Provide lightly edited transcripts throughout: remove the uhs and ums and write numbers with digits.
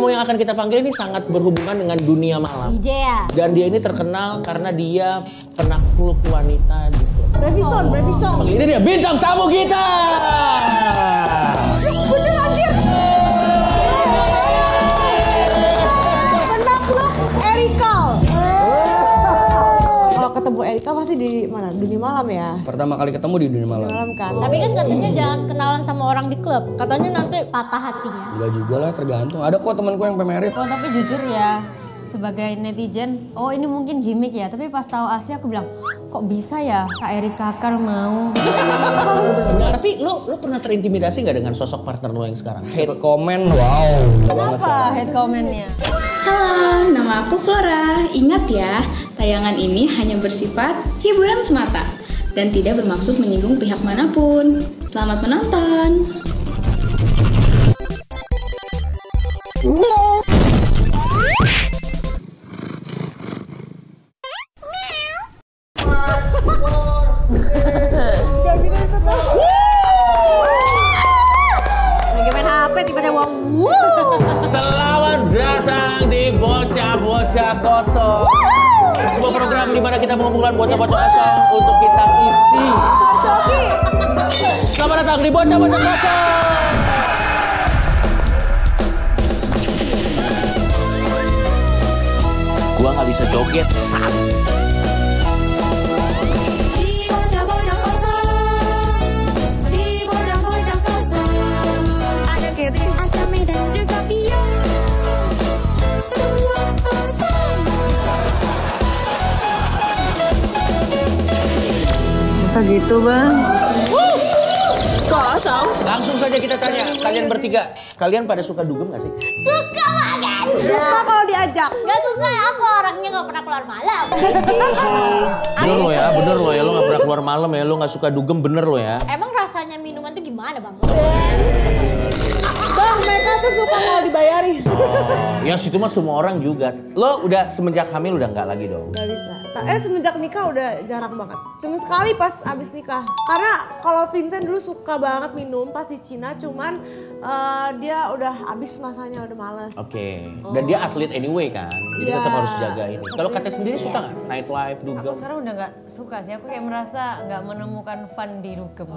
tamu yang akan kita panggil ini sangat berhubungan dengan dunia malam. DJ ya? Dan dia ini terkenal karena dia penakluk wanita di klub. Brevison. Ini dia bintang tamu kita. Bener anjir. Penakluk Erika. Kalau ketemu Erika pasti di mana? Dunia malam ya? Pertama kali ketemu di dunia malam. Malam kan. Tapi kan katanya jangan kenalan sama orang di klub. Katanya nanti patah hatinya. Enggak juga lah, tergantung. Ada kok temanku yang pemerit. Oh tapi jujur ya, sebagai netizen, oh ini mungkin gimmick ya. Tapi pas tahu asli aku bilang, kok bisa ya Kak Erika Kakar mau? Nah, tapi lu pernah terintimidasi nggak dengan sosok partner lu yang sekarang? Hate comment, wow. Kenapa head comment-nya? Halo, nama aku Flora. Ingat ya, tayangan ini hanya bersifat hiburan semata dan tidak bermaksud menyinggung pihak manapun. Selamat menonton. Lagi main HP tiba-tiba uang. Selamat datang di Bocah-Bocah Kosong. Sebuah program di mana kita mengumpulkan bocah-bocah kosong untuk kita isi. Selamat datang di Bocah-Bocah Kosong. Gua nggak bisa joget, sat. Masa gitu bang? Kosong. Langsung saja kita tanya, kalian bertiga, kalian pada suka dugem nggak sih? Suka banget. Suka kalau diajak. Gak suka ya, aku orangnya gak pernah keluar malam. Bener lo ya, lo nggak pernah keluar malam ya, lo nggak suka dugem bener lo ya. Emang rasanya minuman tuh gimana bang? Bang, mereka tuh suka kalau dibayarin. Oh, yang situ mah semua orang juga. Lo udah semenjak hamil udah nggak lagi dong? Gak bisa. Semenjak nikah udah jarang banget. Cuma sekali pas abis nikah. Karena kalau Vincent dulu suka banget minum pas di Cina, cuman dia udah abis masanya, udah males. Oke. Dan dia atlet anyway kan, jadi Iya. tetap harus jaga ini. Kalau Kate sendiri suka nggak nightlife, Aku dugem? sekarang udah gak suka sih, aku kayak merasa gak menemukan fun di dugem.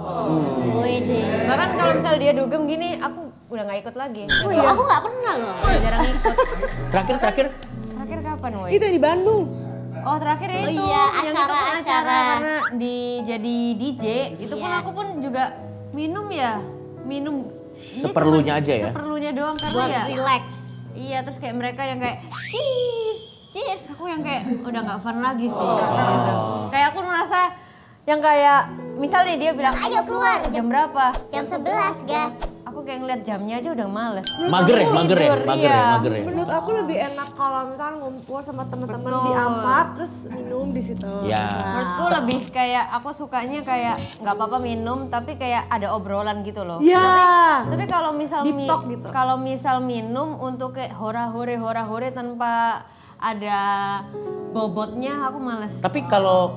Wede. Bahkan kalau misalnya dia dugem gini, aku udah gak ikut lagi. Aku gak pernah loh. Udah jarang ikut. Terakhir Terakhir kapan woy? Itu yang di Bandung. Oh terakhir Oh itu, iya, yang itu pun acara-acara. acara karena jadi DJ, itu pun Iya. aku pun juga minum ya, minum. Iya, Seperlunya cuman aja ya? Seperlunya doang karena Buat ya. relax. Iya terus kayak mereka yang kayak cheers, aku yang kayak udah nggak fun lagi sih. Gitu. Kayak aku merasa yang kayak misalnya dia bilang ayo keluar jam berapa? Jam 11 gas. Aku kayak ngeliat jamnya aja udah males. mager ya, Tidur, iya. mager ya. Menurut aku lebih enak kalau misalnya ngumpul sama teman-teman Betul. di Ampat terus minum di situ. Ya. Menurutku lebih kayak aku sukanya kayak nggak apa-apa minum tapi kayak ada obrolan gitu loh. Iya. Tapi kalau misal Deep talk gitu. kalau misal minum untuk kayak hora-hore tanpa ada bobotnya aku males. Tapi kalau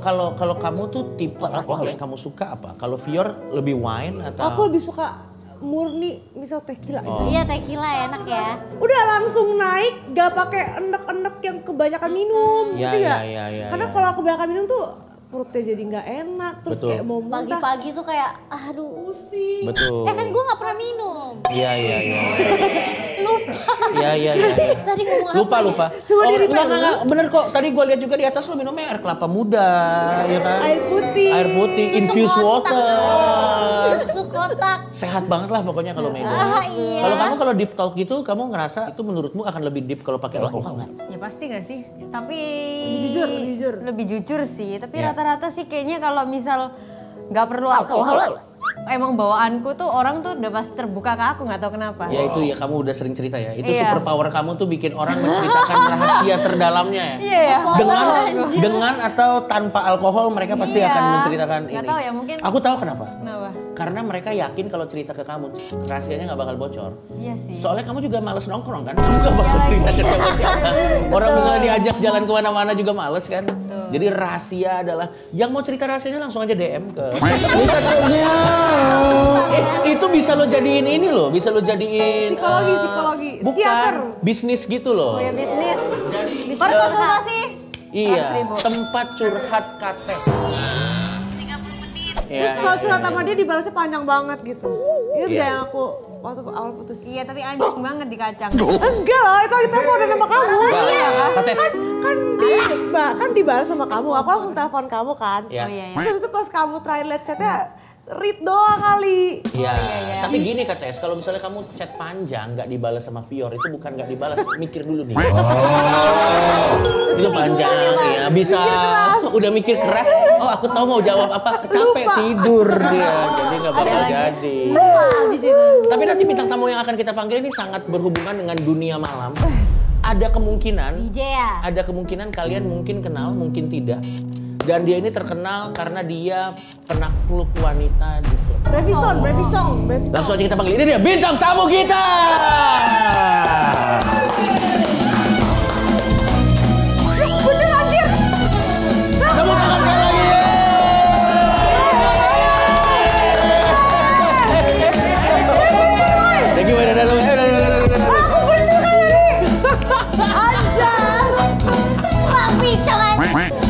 kamu tuh tipe alkohol yang kamu suka apa? Kalau Fior lebih wine atau? Aku lebih suka murni, misal tequila. Iya tequila enak ya. Udah langsung naik, gak pakai enek-enek yang kebanyakan minum. Iya, ngerti nggak? iya, Karena iya. kalau kebanyakan minum tuh perutnya jadi nggak enak, terus Betul. kayak mau muntah. Pagi-pagi tuh kayak aduh. Pusing. Betul. Kan gue gak pernah minum. Iya. Lupa. Iya. Tadi ngomong apa? Lupa. Coba di replay enggak, bener kok. Tadi gue lihat juga di atas lo minumnya air kelapa muda, ya kan? Air putih. Air putih, infused water. Susu kotak. Sehat banget lah pokoknya kalau minum. Iya. Kalau kamu kalau deep talk gitu, kamu ngerasa itu menurutmu akan lebih deep kalau pakai alkohol nggak? Ya pasti gak sih? Tapi Lebih jujur. sih. Tapi Ya. rata-rata sih kayaknya kalau misal nggak perlu alkohol, emang bawaanku tuh orang tuh udah pasti terbuka ke aku nggak tahu kenapa. Ya itu ya kamu udah sering cerita ya. Itu Iya. super power kamu tuh bikin orang menceritakan rahasia terdalamnya ya. Iya ya. Dengan atau tanpa alkohol mereka pasti Iya. akan menceritakan Nggak ini. tahu ya, mungkin- Aku tahu kenapa. Kenapa? Karena mereka yakin kalau cerita ke kamu, rahasianya nggak bakal bocor. Iya sih. Soalnya kamu juga males nongkrong kan? Kamu nggak bakal cerita ke siapa-siapa. Orang misalnya diajak jalan kemana-mana juga males kan? Jadi rahasia adalah, yang mau cerita rahasianya langsung aja DM ke. Itu bisa lo jadiin ini loh, bisa lo jadiin Psikologi. bukan Psikiater. bisnis gitu loh. Oh ya bisnis. Jadi, Berkonsultasi. iya, 100.000. tempat curhat kates. 30 menit. Terus kalau curhat sama dia dibalasnya panjang banget gitu. Itu kayak yang aku waktu awal putus. Iya tapi anjing banget di kacang. Enggak lah, itu kita mau udah sama kamu. Iya kan? Kates. Kan dibalas sama kamu, aku langsung telepon kamu kan. Ya. Oh iya ya. Terus habis itu pas kamu try liat chatnya, read doang kali. Iya, tapi gini Kak Tes, kalau misalnya kamu chat panjang nggak dibalas sama Vior, itu bukan nggak dibalas, mikir dulu nih. Itu panjang, ya bisa. Udah mikir keras, oh aku tahu mau jawab apa, capek tidur dia, jadi nggak bakal jadi. Habis itu. Tapi nanti bintang tamu yang akan kita panggil ini sangat berhubungan dengan dunia malam. Ada kemungkinan, DJ ya? ada kemungkinan kalian mungkin kenal, mungkin tidak. Dan dia ini terkenal karena dia penakluk wanita gitu. Brevison. Langsung aja kita panggil, ini dia bintang tamu kita. Bener anjir. Tepuk tangan sekali lagi. Thank you, Aku bener kali. Anjay.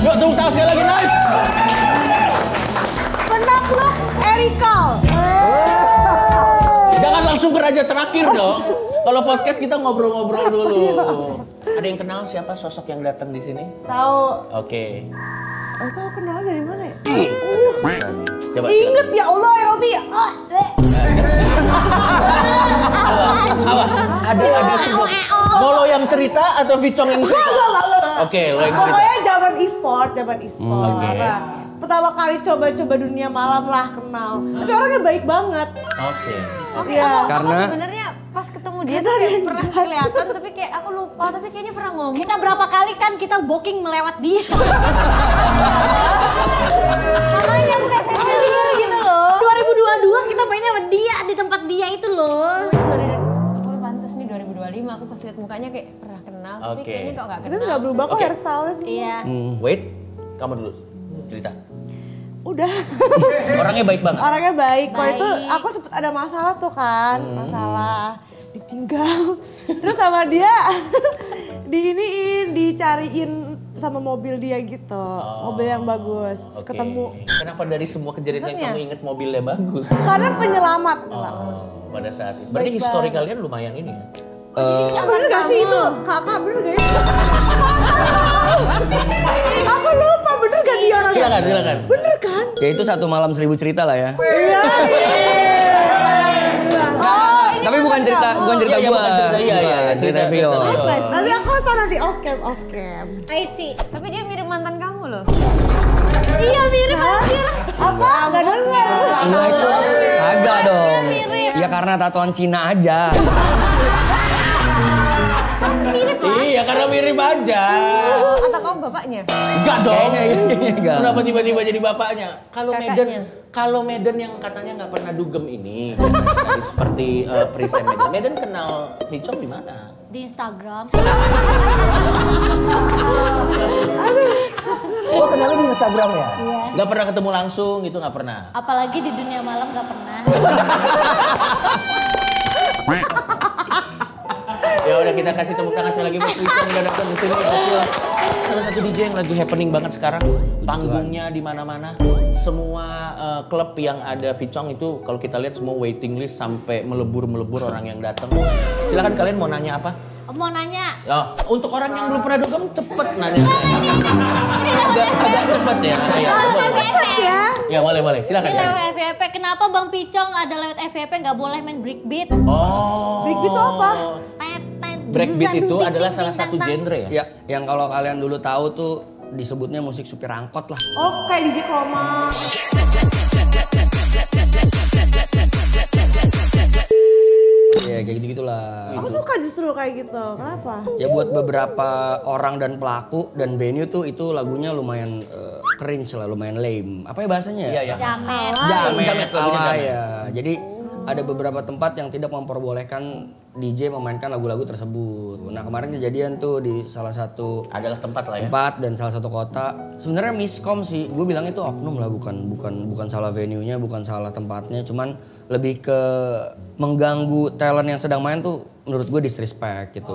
Yuk, tepuk tangan sekali lagi, nice. Penakluk Erikal. Jangan langsung ke raja terakhir dong. Kalau podcast kita ngobrol-ngobrol dulu. Ada yang kenal siapa sosok yang datang di sini? Tahu. Oke. Oh, itu aku kenal dari mana ya? Coba. Ingat ya Allah, Erobi. Ada semua. Mau lo yang cerita atau Vicong yang cerita? Oke, lo yang cerita. Pokoknya zaman e-sport. Oke. Pertama kali coba-coba dunia malam lah kenal. Tapi orangnya baik banget. Oke. Oke, Iya. aku Karena- sebenarnya pas ketemu dia tuh kayak pernah kelihatan tapi kayak aku lupa tapi kayaknya pernah ngomong. Kita berapa kali kan kita booking melewat dia. Makanya aku kayak familiar gitu loh. 2022 kita mainnya sama dia di tempat dia itu loh. Oh pantes nih 2025 aku pas lihat mukanya kayak pernah kenal tapi Oke. kayaknya kok gak Itu kenal. nggak berubah kok Oke. hairstyle-nya sih. Iya. Wait, kamu dulu cerita. Udah. Orangnya baik banget. Orangnya baik. Kok Baik. itu aku sempet ada masalah tuh kan. Masalah ditinggal. Terus sama dia dicariin sama mobil dia gitu. Mobil yang bagus. Terus Oke. ketemu. Kenapa dari semua kejadian yang Maksudnya? kamu inget mobilnya bagus? Karena penyelamat. Pada saat itu. Berarti Baik histori banget. kalian lumayan ini ya? Bener gak sih itu? Kakak bener gak ya? Aku lupa bener gak dia orangnya? Silakan. Bener kan? Ya itu satu malam 1000 cerita lah ya. Iya. Tapi bukan cerita Iya, gua. bukan cerita, iya. Cerita Vio. Nanti aku kasih nanti off cam. I see. Tapi dia mirip mantan kamu loh. Iya mirip anjir. Apa? Gak denger. Enggak itu. Agak dong. mirip. Ya karena tatoan Cina aja. Iya, karena mirip aja. Atau kamu bapaknya? Enggak dong. Kayaknya enggak. Kenapa tiba-tiba jadi bapaknya? Kakaknya. Kalau Medan yang katanya nggak pernah dugem ini, tadi seperti Prisem Medan. Medan kenal Vicong di mana? Di Instagram. Oh, kenalnya di Instagram ya? Iya. Nggak pernah ketemu langsung gitu, nggak pernah. Apalagi di dunia malam gak pernah. Ya udah kita kasih tepuk tangan sekali lagi buat Vicong udah datang di sini. Betul. Salah satu DJ yang lagi happening banget sekarang. Panggungnya di mana-mana. Semua klub yang ada Vicong itu kalau kita lihat semua waiting list sampai melebur-melebur orang yang datang. Silakan kalian mau nanya apa? Mau nanya, Oh, untuk orang yang belum pernah dugem cepet nanya. Agak cepet ya. Iya, Ya. ya boleh. Silakan. ini lewat FVP. Kenapa Bang Picong ada lewat FVP nggak boleh main breakbeat? Oh. Breakbeat itu apa? Breakbeat itu adalah salah satu genre ya? Ya, yang kalau kalian dulu tahu tuh disebutnya musik supir angkot lah. Oh kayak DJ Koma. Ya kayak gitu-gitulah. Aku suka justru kayak gitu. Kenapa? Ya buat beberapa orang dan pelaku dan venue tuh itu lagunya lumayan cringe lah, lumayan lame. Apa ya bahasanya? Iya, iya. Jamet. Jamet, lagunya lah jamet. ya. Jadi ada beberapa tempat yang tidak memperbolehkan DJ memainkan lagu-lagu tersebut. Nah kemarin kejadian tuh di salah satu Adalah tempat lah ya. tempat dan salah satu kota. Sebenarnya miskom sih, gue bilang itu oknum lah, bukan salah venue-nya, bukan salah tempatnya, cuman lebih ke mengganggu talent yang sedang main tuh menurut gue disrespect gitu.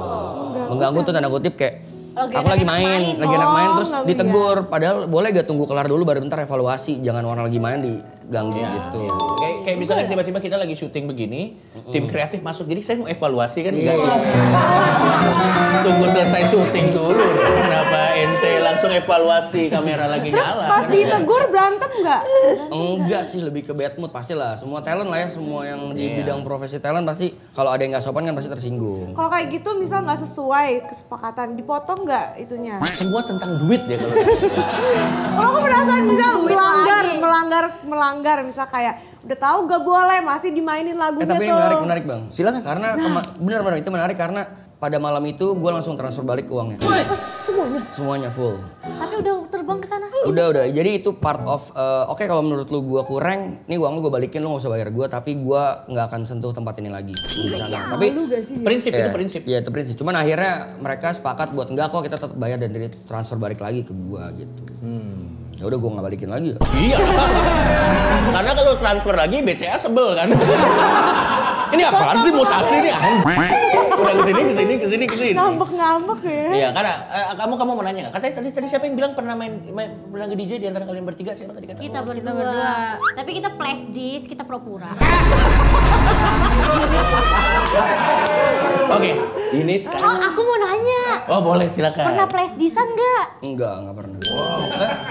Mengganggu tuh tanda kutip kayak aku lagi main, lagi enak main terus nggak ditegur. Padahal boleh gak tunggu kelar dulu baru bentar evaluasi, jangan orang lagi main diganggu gitu. Kayak misalnya tiba-tiba kita lagi syuting begini, tim kreatif masuk, jadi saya mau evaluasi kan enggak. Tunggu selesai syuting dulu dong. Kenapa ente langsung evaluasi kamera lagi nyala? Pas ditegur berantem nggak? Enggak sih, lebih ke bad mood pastilah. Semua talent lah ya, semua yang di bidang profesi talent pasti kalau ada yang nggak sopan kan pasti tersinggung. Kalau kayak gitu misal nggak sesuai kesepakatan, dipotong nggak itunya? Semua tentang duit deh kalau. Kalau aku penasaran misal melanggar misal kayak udah tahu gak boleh masih dimainin lagunya Tapi tuh. ini menarik bang. Silakan. Karena benar itu menarik karena pada malam itu gue langsung transfer balik uangnya. Semuanya full. Tapi udah terbang ke sana. Udah. Jadi itu part of oke, kalau menurut lu gue kurang, nih uang lu gue balikin, lu gak usah bayar gue, tapi gue nggak akan sentuh tempat ini lagi. Di sana. Tapi Prinsip ya, itu prinsip. Iya itu prinsip. Cuman akhirnya mereka sepakat buat enggak kok, kita tetap bayar dan jadi transfer balik lagi ke gue gitu. Ya udah gue nggak balikin lagi ya. Iya. Karena kalau transfer lagi BCA sebel kan. Ini apaan sih mutasi nih? Udah kesini. Ngambek ya. Iya, karena kamu mau nanya nggak? Katanya tadi siapa yang bilang pernah pernah nge-DJ di antara kalian bertiga? Siapa tadi kata? Kita berdua. Tapi kita flash disk, kita pura-pura. Oke, ini sekarang. Oh, aku mau nanya. Oh boleh, silakan. Pernah flash diskan nggak? Enggak pernah.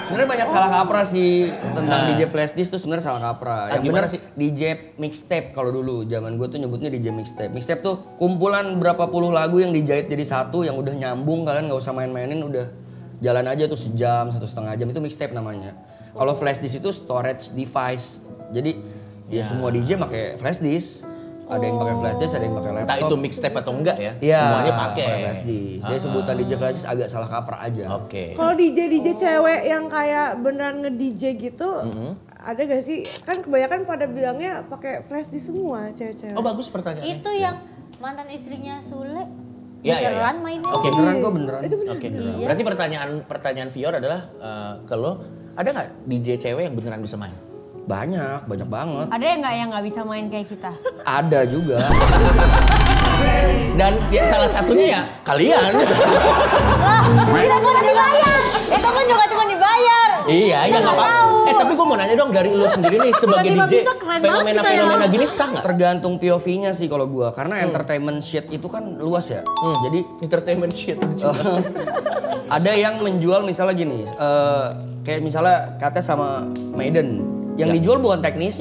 Sebenarnya banyak salah kaprah sih tentang DJ flash disk tuh, sebenarnya salah kaprah. Yang gimana benar sih? DJ mixtape kalau dulu. Zaman gue tuh nyebutnya DJ mixtape. Mixtape tuh kumpulan berapa puluh lagu yang dijahit jadi satu, yang udah nyambung, kalian nggak usah main-mainin, udah jalan aja tuh sejam, 1,5 jam, itu mixtape namanya. Kalau flash disk itu storage device. Jadi ya semua DJ pakai flash disk. Ada yang pakai flash disk, ada yang pakai laptop. Tak itu mixtape atau enggak ya? Iya, Semuanya pakai. flash disk. Jadi sebutan DJ flash disk agak salah kaprah aja. Oke. Kalau DJ cewek yang kayak beneran nge-DJ gitu, ada gak sih? Kan kebanyakan pada bilangnya pakai flash disk semua cewek-cewek. Oh bagus pertanyaannya. Itu yang mantan istrinya Sule. Ya, ya, ya. Beneran mainnya. Oke, Beneran kok beneran. Oke. Berarti pertanyaan Vior adalah kalau ada nggak DJ cewek yang beneran bisa main? Banyak banget. Ada yang nggak bisa main kayak kita? Ada juga. Dan ya, salah satunya ya kalian. Kita pun dibayar. Itu pun juga cuma dibayar. Iya, Kita nggak nggak apa-apa. tahu. Tapi gue mau nanya dong dari lu sendiri nih sebagai Tiba-tiba DJ, bisa, keren banget kita ya. fenomena gini sah nggak? Tergantung POV-nya sih kalau gua, karena entertainment shit itu kan luas ya. Jadi Entertainment shit. ada yang menjual misalnya gini, kayak misalnya kata sama Maiden. Yang dijual bukan teknis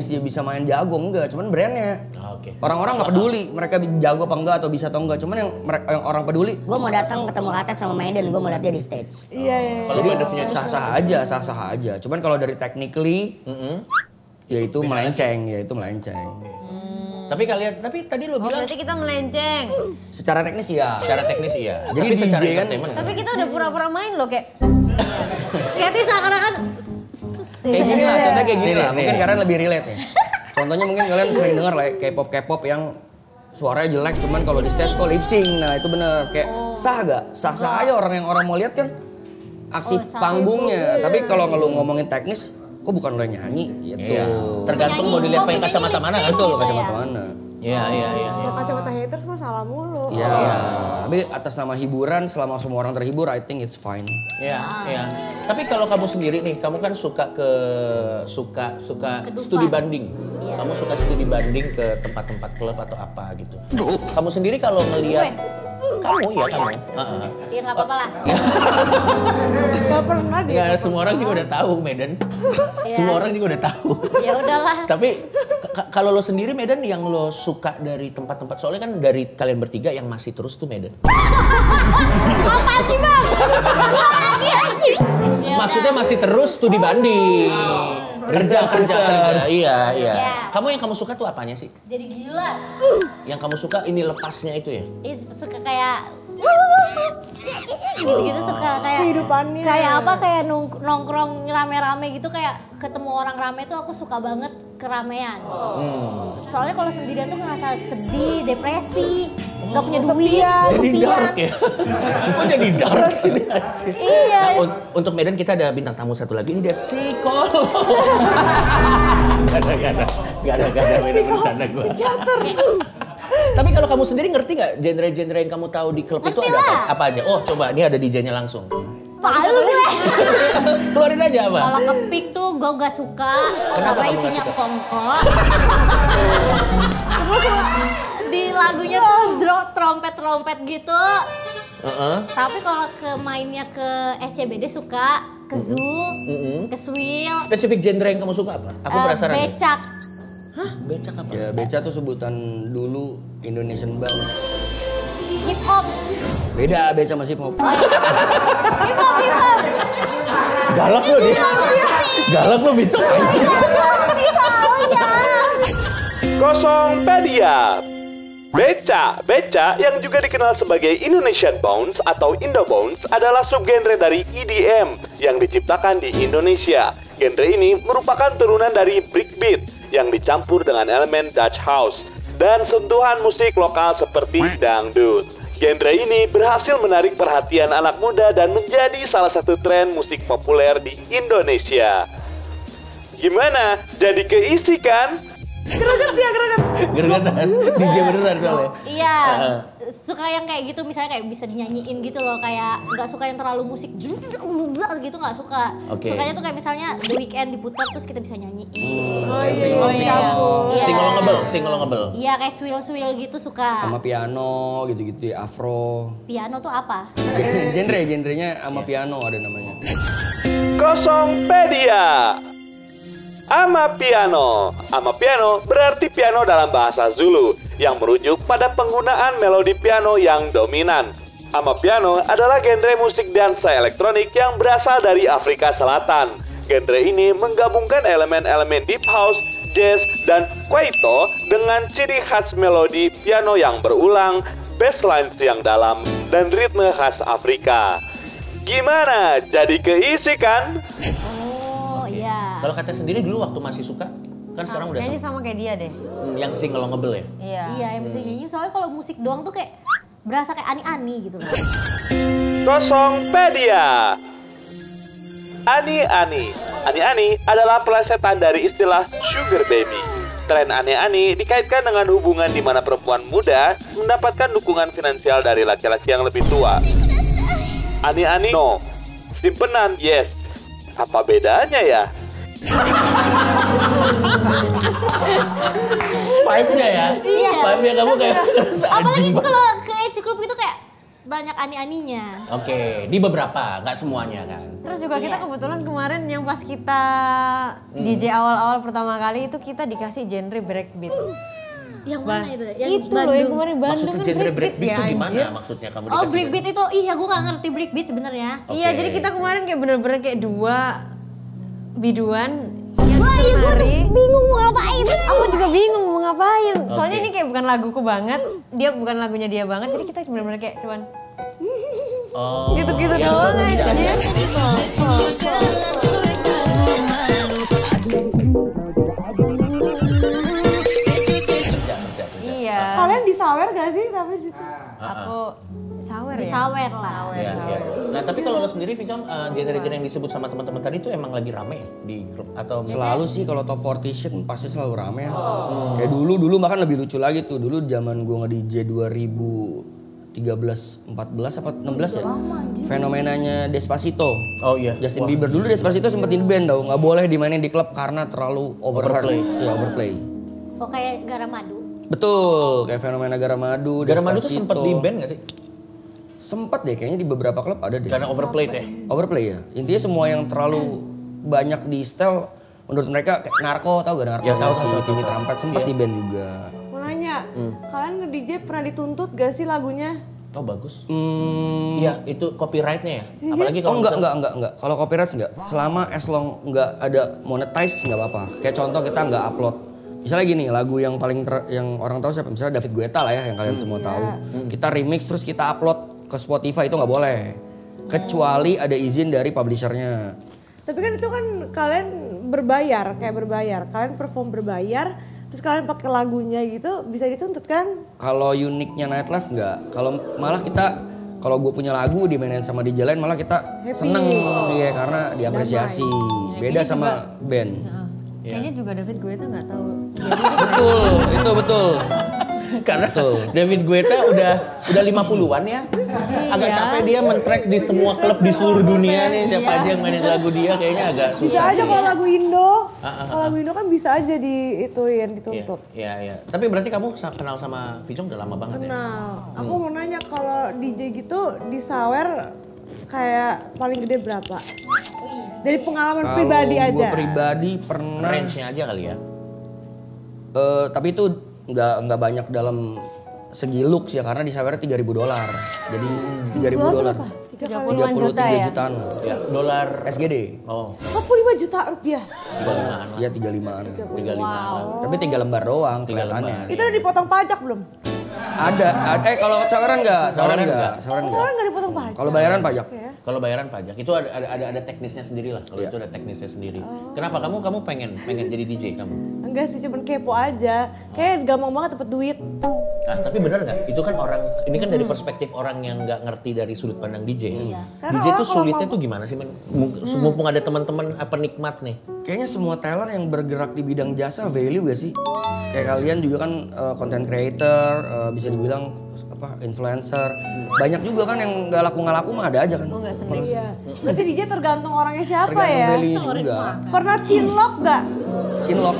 dia bisa main jago, enggak, cuman brandnya. Oke. Orang-orang nggak peduli mereka jago apa enggak atau bisa atau enggak, cuman yang orang peduli. Gue mau datang ketemu Ates sama Maiden, gue mau lihat dia di stage. Iya. Kalau gue definnya itu Sah-sah aja. Cuman kalau dari technically, ya itu melenceng. Tapi tadi lu Oh, bilang berarti kita melenceng. Secara teknis ya. secara teknis iya. Jadi Tapi secara DJ kan- entertainment Tapi kita udah pura-pura main loh kayak. Kayak seakan-akan Kayak gini lah, contohnya kayak gini Nih, lah. nih. Mungkin kalian lebih relate nih. Contohnya mungkin kalian sering denger lah K-pop yang suaranya jelek, cuman kalau di stage kok lip sync. Nah itu bener, kayak sah gak? Sah-sah aja, orang mau lihat kan aksi panggungnya. Tapi kalau lu ngomongin teknis, kok bukan lo yang nyanyi gitu. Iya. Tergantung mau dilihat pakai kacamata mana kan? Betul, kacamata mana. Iya. Kacamata haters mah salah mulu. Iya. Tapi atas nama hiburan, selama semua orang terhibur, I think it's fine. Iya. Tapi kalau kamu sendiri nih, kamu kan suka studi banding. Kamu suka studi banding ke tempat-tempat klub atau apa gitu. Kamu sendiri kalau ngelihat kamu. Iya nggak apa-apa lah. Gak pernah deh. Ya, semua orang juga udah tahu Medan. Semua orang juga udah tahu. Ya udahlah. Tapi kalau lo sendiri Medan yang lo suka dari tempat-tempat, soalnya kan dari kalian bertiga yang masih terus tuh Medan. Apa sih bang? Ya Maksudnya masih terus studi banding. Kerja. Iya. Kamu yang kamu suka tuh apanya sih? Jadi gila. Yang kamu suka ini lepasnya itu ya? Suka kayak gitu-gitu suka kayak Kehidupannya. kayak apa kayak nongkrong rame-rame gitu kayak ketemu orang rame tuh aku suka banget keramaian. Soalnya kalau sendirian tuh ngerasa sedih, depresi, nggak punya duit, Jadi kesepian. dark ya. Kok jadi dark sih? Iya. Nah, untuk Medan kita ada bintang tamu satu lagi. Ini dia psikolog. Gak ada Medan bercanda gue. Tapi kalau kamu sendiri ngerti nggak genre-genre yang kamu tahu di klub itu Ngerti ada apa? lah. Apa aja? Oh coba, ini ada DJ-nya langsung. Palu gue. Keluarin aja apa? Kalau kepik tuh gue gak suka. Kenapa Karena kamu nggak isinya suka? kongkol. Terus di lagunya tuh trompet-trompet gitu. Tapi kalau mainnya ke SCBD suka, ke zoo, ke Swill, Spesifik genre yang kamu suka apa? Aku penasaran. nih. becak. Becak apa? Ya beca tuh sebutan dulu Indonesian Bounce. Hip hop. Beda beca sama hip hop. Hip hop. Galak lo dia. Galak lo becak anjir. Kosongpedia. Beca yang juga dikenal sebagai Indonesian Bounce atau Indo Bounce adalah subgenre dari EDM yang diciptakan di Indonesia. Genre ini merupakan turunan dari breakbeat yang dicampur dengan elemen Dutch house dan sentuhan musik lokal seperti dangdut. Genre ini berhasil menarik perhatian anak muda dan menjadi salah satu tren musik populer di Indonesia. Gimana? Jadi keisi kan? Greget dia, greget. Gergetan. DJ beneran soalnya. Iya, suka yang kayak gitu misalnya kayak bisa dinyanyiin gitu loh, kayak nggak suka yang terlalu musik gitu nggak suka. Oke. Sukanya tuh kayak misalnya The Weeknd diputar terus kita bisa nyanyiin. Sing-alongable. Iya kayak swill gitu suka. Sama piano gitu-gitu ya, afro. Piano tuh apa? Genrenya sama piano ada namanya. Kosongpedia. Amapiano. Amapiano berarti piano dalam bahasa Zulu yang merujuk pada penggunaan melodi piano yang dominan. Amapiano adalah genre musik dansa elektronik yang berasal dari Afrika Selatan. Genre ini menggabungkan elemen-elemen deep house, jazz, dan kwaito dengan ciri khas melodi piano yang berulang, basslines yang dalam, dan ritme khas Afrika. Gimana? Jadi keisi kan? Oh iya. Kalau kata sendiri dulu waktu masih suka, kan sekarang udah Kayaknya sama kayak dia deh. yang sing-alongable ya? Iya. Iya yang bisa nyanyi soalnya kalau musik doang tuh kayak berasa kayak ani-ani gitu loh. Kosongpedia. Ani-ani. Ani-ani adalah pelesetan dari istilah sugar baby. Tren ani-ani dikaitkan dengan hubungan di mana perempuan muda mendapatkan dukungan finansial dari laki-laki yang lebih tua. Ani-ani no. Simpenan yes. Apa bedanya ya? Vibe-nya ya? Iya. Vibe-nya kamu kayak ngerasa Apalagi anjing banget. kalau ke Ed Club itu kayak banyak ani-aninya. Oke, di beberapa, nggak semuanya kan? Terus juga kita kebetulan kemarin yang pas kita DJ awal-awal pertama kali itu kita dikasih genre breakbeat. Yang mana itu? Yang Itu loh yang kemarin Bandung Maksudnya kan genre breakbeat breakbeat ya itu gimana anjir. maksudnya kamu Oh dikasih? breakbeat itu, iya gue gak ngerti breakbeat sebenarnya. Iya Oke. jadi kita kemarin kayak bener-bener kayak dua biduan yang senari. Bingung mau ngapain. Aku juga bingung mau ngapain. Soalnya ini kayak bukan laguku banget, dia bukan lagunya dia banget. Jadi kita bener-bener kayak cuman Oh, gitu-gitu yang doang bisa- aja. Kerja. Iya. Kalian disawer gak sih tapi situ? Aku sawer ya. Sawer lah. Iya, iya. Nah tapi kalau lo sendiri, Vicom, genre-genre yang disebut sama teman-teman tadi itu emang lagi rame ya di grup atau Selalu sih kalau top 40 shit pasti selalu rame ya. Kayak dulu bahkan lebih lucu lagi tuh. Dulu zaman gue nge-DJ 2013, 14 apa 16 ya. Fenomenanya Despacito. Oh iya. Justin Bieber dulu Despacito sempet di band tau. Nggak boleh dimainin di klub karena terlalu overplay. Iya overplay. Oh kayak Garamadu. Betul, kayak fenomena Garamadu, Garamadu tuh Despacito. sempet di band gak sih? Sempet deh, kayaknya di beberapa klub ada deh. Karena overplayed ya? Overplay ya. Intinya semua yang terlalu banyak di style menurut mereka kayak Narko, tau gak Narko? Ya, tahu, si tahu, Timmy tahu. Trumpet sempet Iya. di band juga. Mau nanya, kalian nge-DJ pernah dituntut gak sih lagunya? Oh bagus. Iya, itu copyrightnya ya? Apalagi Oh kalau enggak. Kalau copyright enggak. Selama as long enggak ada monetize enggak apa-apa. Kayak contoh kita enggak upload. Misalnya gini, lagu yang paling yang orang tahu siapa? Misalnya David Guetta lah ya yang kalian semua tahu. Kita remix terus kita upload ke Spotify itu nggak boleh. Kecuali ada izin dari publishernya. Tapi kan itu kan kalian berbayar, kayak berbayar. Kalian perform berbayar, terus kalian pakai lagunya gitu, bisa dituntut kan? Kalau uniknya Nightlife nggak. Kalau malah kita, kalau gue punya lagu dimainin sama DJ lain malah kita Happy. seneng ya karena diapresiasi. Beda kayaknya sama band. Kayaknya juga David Guetta nggak tahu. Betul, itu betul. Karena David Guetta udah 50-an ya. Agak capek dia men-track di semua klub di seluruh dunia nih. Siapa aja yang mainin lagu dia kayaknya agak susah. Bisa aja sih. kalau lagu Indo, kalau lagu Indo kan bisa aja dituntut. Iya. Tapi berarti kamu kenal sama Vicong udah lama banget ya? Kenal. Aku mau nanya kalau DJ gitu di Sawer kayak paling gede berapa? Dari pengalaman pribadi aja. Gue pribadi pernah. Range-nya aja kali ya? Tapi itu nggak banyak dalam segi looks ya karena di Sawer $3.000. Jadi $3.000. 30-an juta ya? 33 jutaan lah. Ya, dolar SGD. Oh, 45 juta rupiah. 35-an lah. Iya 35-an. 35-an lah. Tapi 3 lembar doang 3 kelihatannya. lembar. Itu udah dipotong pajak belum? Ada. Kalau Saweran enggak? Saweran enggak. Saweran enggak. Sekarang nggak dipotong pajak. Kalau bayaran pajak. Oke. Kalau bayaran pajak itu ada teknisnya sendiri lah. Kalau itu ada teknisnya sendiri. Kenapa kamu pengen jadi DJ kamu? Enggak sih, cuman kepo aja. Kayak gampang banget dapet duit. Nah, tapi benar nggak? Itu kan ini kan dari perspektif orang yang nggak ngerti dari sudut pandang DJ. Iya. DJ tuh sulitnya tuh gimana sih? Mumpung ada teman-teman penikmat nih. Kayaknya semua talent yang bergerak di bidang jasa value gak sih? Kayak kalian juga kan content creator, bisa dibilang influencer. Banyak juga kan yang nggak laku mah ada aja kan. Gue nggak seneng. Iya. Berarti DJ tergantung orangnya siapa Tergantung ya? value juga. Pernah cinlok nggak? Cinlok.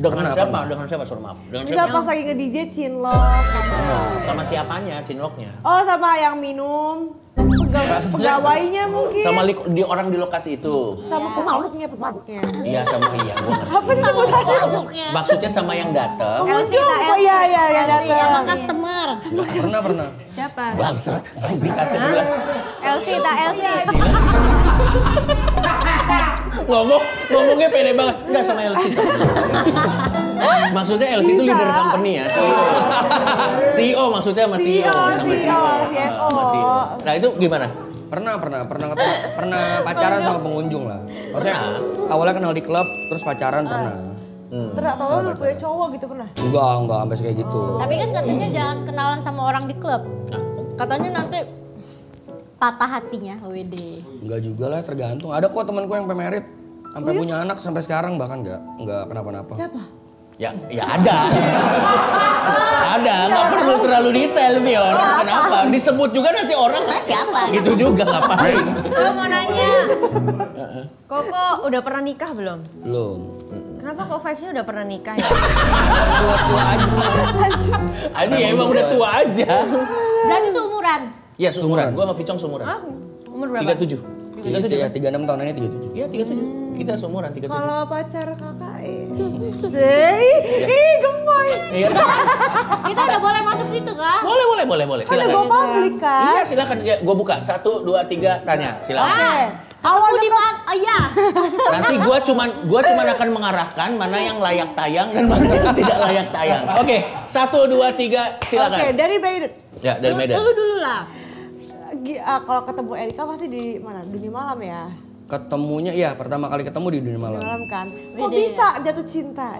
Dengan siapa? Sorry maaf. Dengan Misal siapa? pas lagi nge-DJ cinlok Sama siapanya? Cinloknya? Oh sama yang minum, pegawainya mungkin. Sama di orang di lokasi itu. Sama pemaluknya. Iya sama iya. Gua ngerti. Apa sih sebutannya? Maksudnya sama yang datang. Pengunjung, oh iya yang datang. Sama customer. Pernah. Siapa? Bangsat. Anjing kata gua. Elsie, Ngomongnya pede banget. Enggak sama Elsie. Maksudnya Elsie itu leader company ya, CEO maksudnya sama CEO. Sama CEO. Nah itu gimana? Pernah pacaran sama pengunjung lah. Maksudnya awalnya kenal di klub, terus pacaran pernah. Ternyata lo udah punya cowok gitu pernah? Enggak sampai kayak gitu. Tapi kan katanya jangan kenalan sama orang di klub. Katanya nanti patah hatinya, WD. Enggak juga lah, tergantung. Ada kok temanku yang merit sampai punya anak sampai sekarang bahkan enggak kenapa-napa. Siapa? Ya ada. Nggak perlu terlalu detail Mior. Kenapa? Disebut juga nanti orang siapa? Gitu juga ngapain? Gue mau nanya. Koko udah pernah nikah belum? Belum. Kenapa kok vibes-nya udah pernah nikah ya? Tua-tua aja. Adi emang udah tua aja. Berarti seumuran. Iya seumuran. Gua sama Vicong seumuran. Umur berapa? 37. 37 ya, 36 tahun ini 37. Iya 37. Kita seumuran 37. Kalau pacar kakak gemoy. Iya. Kita udah boleh masuk situ kah? Boleh. Kan Silakan. gue publik kan? Iya silakan. Ya, gua buka 1, 2, 3 tanya. Silakan. Awal di mana? Oh iya. Nanti gua cuman akan mengarahkan mana yang layak tayang dan mana yang tidak layak tayang. Oke, 1, 2, 3 silakan. Oke, dari Medan. Ya, dari Medan. Lu dulu lah. Kalau ketemu Erika pasti di mana? Dunia malam ya? Ketemunya ya pertama kali ketemu di dunia malam. Dunia malam kan? Kok bisa jatuh cinta?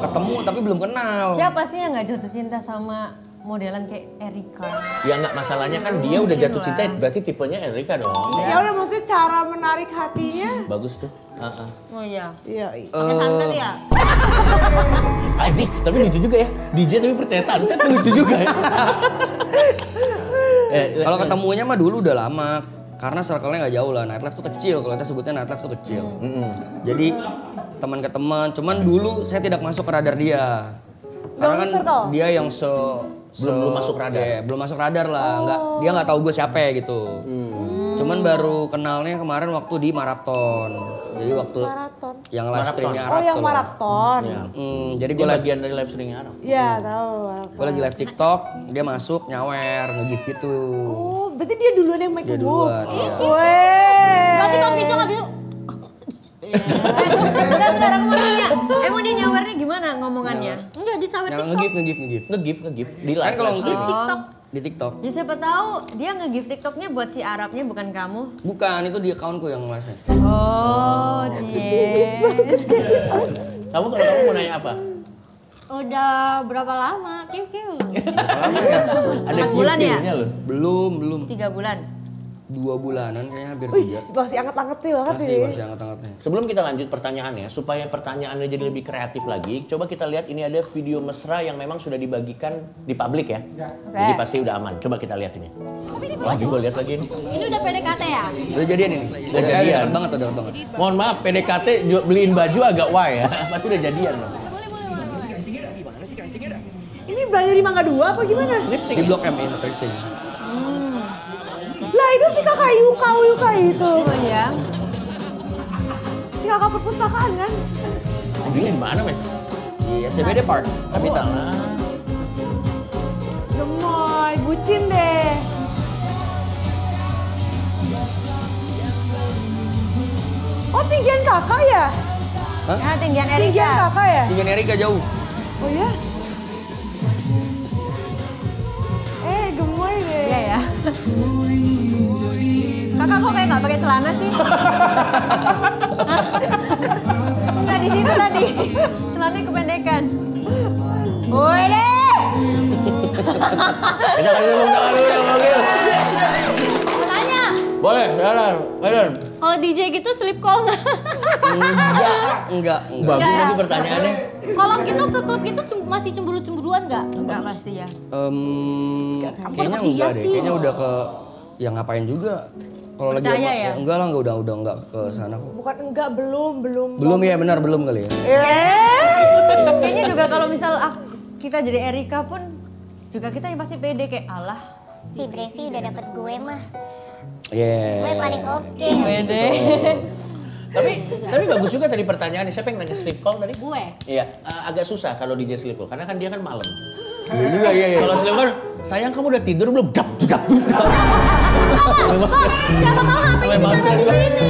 Ketemu tapi belum kenal. Siapa sih yang nggak jatuh cinta sama modelan kayak Erika? Ya nggak masalahnya kan dia udah jatuh cinta berarti tipenya Erika dong. Ya udah maksudnya cara menarik hatinya. Bagus tuh. Oh iya. Iya. Pakai santet ya? Anjing, tapi lucu juga ya. DJ tapi percaya santet tuh lucu juga ya. Kalau ketemunya mah dulu udah lama. Karena circle-nya nggak jauh lah. Nightlife tuh kecil. Kalau kita sebutnya nightlife tuh kecil. Jadi teman ke teman. Cuman dulu saya tidak masuk ke radar dia. Karena kan dia yang belum masuk radar. Ya, belum masuk radar lah. Dia nggak tahu gue siapa ya gitu. Cuman baru kenalnya kemarin waktu di maraton. Jadi waktu yang live streamnya Arab. Oh yang maraton. Jadi gue bagian dari live streamnya Arab. Iya tahu. Gue lagi live TikTok, dia masuk nyawer, nge-gift gitu. Oh berarti dia duluan yang make Dia move. duluan, iya. Weh. Berarti Bang Vicong habis itu. Bentar, aku mau nanya. Emang dia nyawernya gimana ngomongannya? Enggak di sawit Yang TikTok. nge-gift. Nge-gift di live. Kan kalau stream. TikTok. Di TikTok. Ya siapa tahu dia nge-give TikToknya buat si Arabnya bukan kamu. Bukan, itu di akunku yang live-nya. Oh, dia. Kalau kamu mau nanya apa? Udah berapa lama? Kiu. Ada 4 bulan ya? Q&A loh. Belum. 3 bulan. 2 bulanan kayaknya hampir Wih, 3. masih anget-angetnya banget ini. Masih hangat-hangatnya. Sebelum kita lanjut pertanyaannya, supaya pertanyaannya jadi lebih kreatif lagi, coba kita lihat ini ada video mesra yang memang sudah dibagikan di publik ya. Jadi pasti udah aman. Coba kita lihat ini. Wah, gue lihat lagi ini. Ini udah PDKT ya? Udah jadian ini? Udah jadian. Dekat banget, udah dekat banget. Mohon maaf, PDKT beliin baju agak wah ya. Pasti udah jadian loh. Ini belanja di Mangga 2 apa gimana? Thrifting Di ya? Blok M ya, thrifting. Lah itu si kakak Yuka itu. Oh iya. Si kakak perpustakaan kan? Beliin di mana, men? Di SCBD Park, Habitat. Gemoy, bucin deh. Oh tinggian kakak ya? Ya, tinggian Tinggian Erika. kakak ya? Tinggian Erika jauh. Oh ya? Gemoy deh. Iya ya. Kakak kok kayak nggak pakai celana sih? Enggak di situ tadi. Celananya kependekan. Woi deh. Kita kasih tepuk tangan dulu yang manggil. Mau nanya, Boleh, silakan. Ayo. kalau DJ gitu sleep call nggak? Enggak. Bagus ya. lagi pertanyaannya. Kalau gitu ke klub gitu masih cemburu-cemburuan nggak? Enggak pasti ya. Kayaknya enggak deh. Kayaknya udah ke yang ngapain juga. Kalau lagi Percaya ya? enggak lah, udah enggak ke sana kok. Bukan enggak, belum. Belum ya, benar belum kali ya. Kayaknya juga kalau misal kita jadi Erika pun juga kita yang pasti pede kayak Allah. Si Brevi udah dapet gue mah. Yeah. Gue paling oke. Pede. Tapi bagus juga tadi pertanyaannya. Siapa yang nanya sleep call tadi? Gue. Iya, agak susah kalau DJ sleep call karena kan dia kan malam. Iya juga, iya. Kalau sleep call, sayang kamu udah tidur belum? Dap. Siapa tahu HP-nya ditaruh di sini.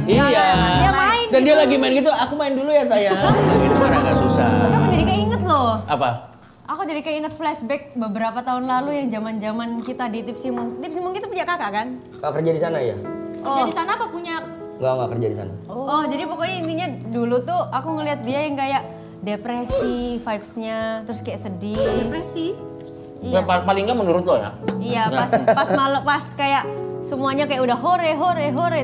Iya. Dia main Dan dia lagi main gitu, aku main dulu ya sayang. Itu kan agak susah. Tapi aku jadi keinget loh. Apa? Aku jadi keinget flashback beberapa tahun lalu yang zaman-zaman kita di Tipsy Monkey. Tipsy Monkey itu punya kakak kan? Kakak kerja di sana ya? Kerja di sana apa punya? Enggak kerja di sana. Oh, jadi pokoknya intinya dulu tuh aku ngeliat dia yang kayak depresi vibes-nya, terus kayak sedih. Depresi. Iya. Paling nggak menurut lo ya? Iya, pas malam pas kayak semuanya kayak udah hore.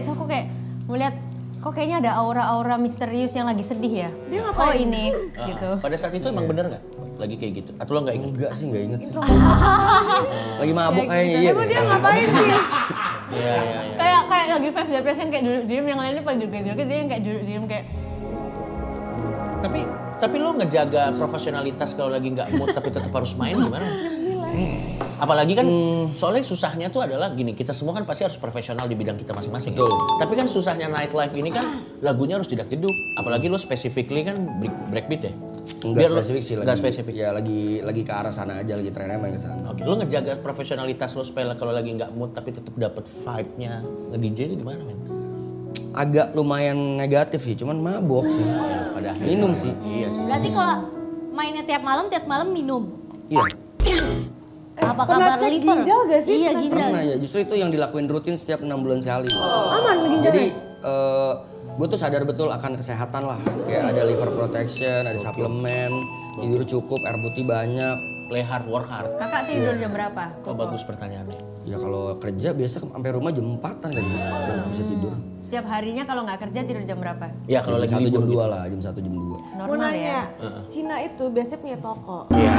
Terus aku kayak melihat kok kayaknya ada aura-aura misterius yang lagi sedih ya. Dia ngapain? Oh, ini gitu. Pada saat itu emang bener nggak? Lagi kayak gitu? Atau lo nggak inget? Enggak sih, enggak inget sih. Lagi mabuk kayaknya iya. Emang dia ngapain sih? Iya. Kayak lagi vibes depression kayak duduk-diem, yang lainnya pada joget-joget, dia yang kayak duduk-diem kayak Tapi lo ngejaga profesionalitas kalau lagi nggak mood tapi tetap harus main gimana? Apalagi kan soalnya susahnya tuh adalah gini, kita semua kan pasti harus profesional di bidang kita masing-masing. Betul. Tapi kan susahnya nightlife ini kan lagunya harus jedak-jeduk. Apalagi lo specifically kan breakbeat ya? Enggak Biar lo- spesifik sih, nggak spesifik. Ya lagi ke arah sana aja, lagi trennya main ke sana. Oke, lo ngejaga profesionalitas lo supaya kalau lagi nggak mood tapi tetap dapet vibe-nya nge-DJ itu gimana, men? Agak lumayan negatif sih, cuman mabok sih. Pada akhirnya. Minum sih. Iya sih. Berarti kalau mainnya tiap malam minum. Iya. Apa pernah kabar cek liver? ginjal gak sih? Iya, Pernah ginjal. Pernah ya, justru itu yang dilakuin rutin setiap 6 bulan sekali. Aman ginjalnya? Jadi gue tuh sadar betul akan kesehatan lah. Kayak ada liver protection, ada suplemen, tidur cukup, air putih banyak. Play hard, work hard. kakak tidur jam berapa? Oh, bagus pertanyaannya. Ya kalau kerja biasa sampai rumah jam 4-an kan baru bisa tidur. Setiap harinya kalau nggak kerja tidur jam berapa? Ya kalau lagi jam 1 libur jam gitu. 2 lah, jam 1 jam 2. Mau Normal nanya, ya? Cina itu biasanya punya toko. Iya.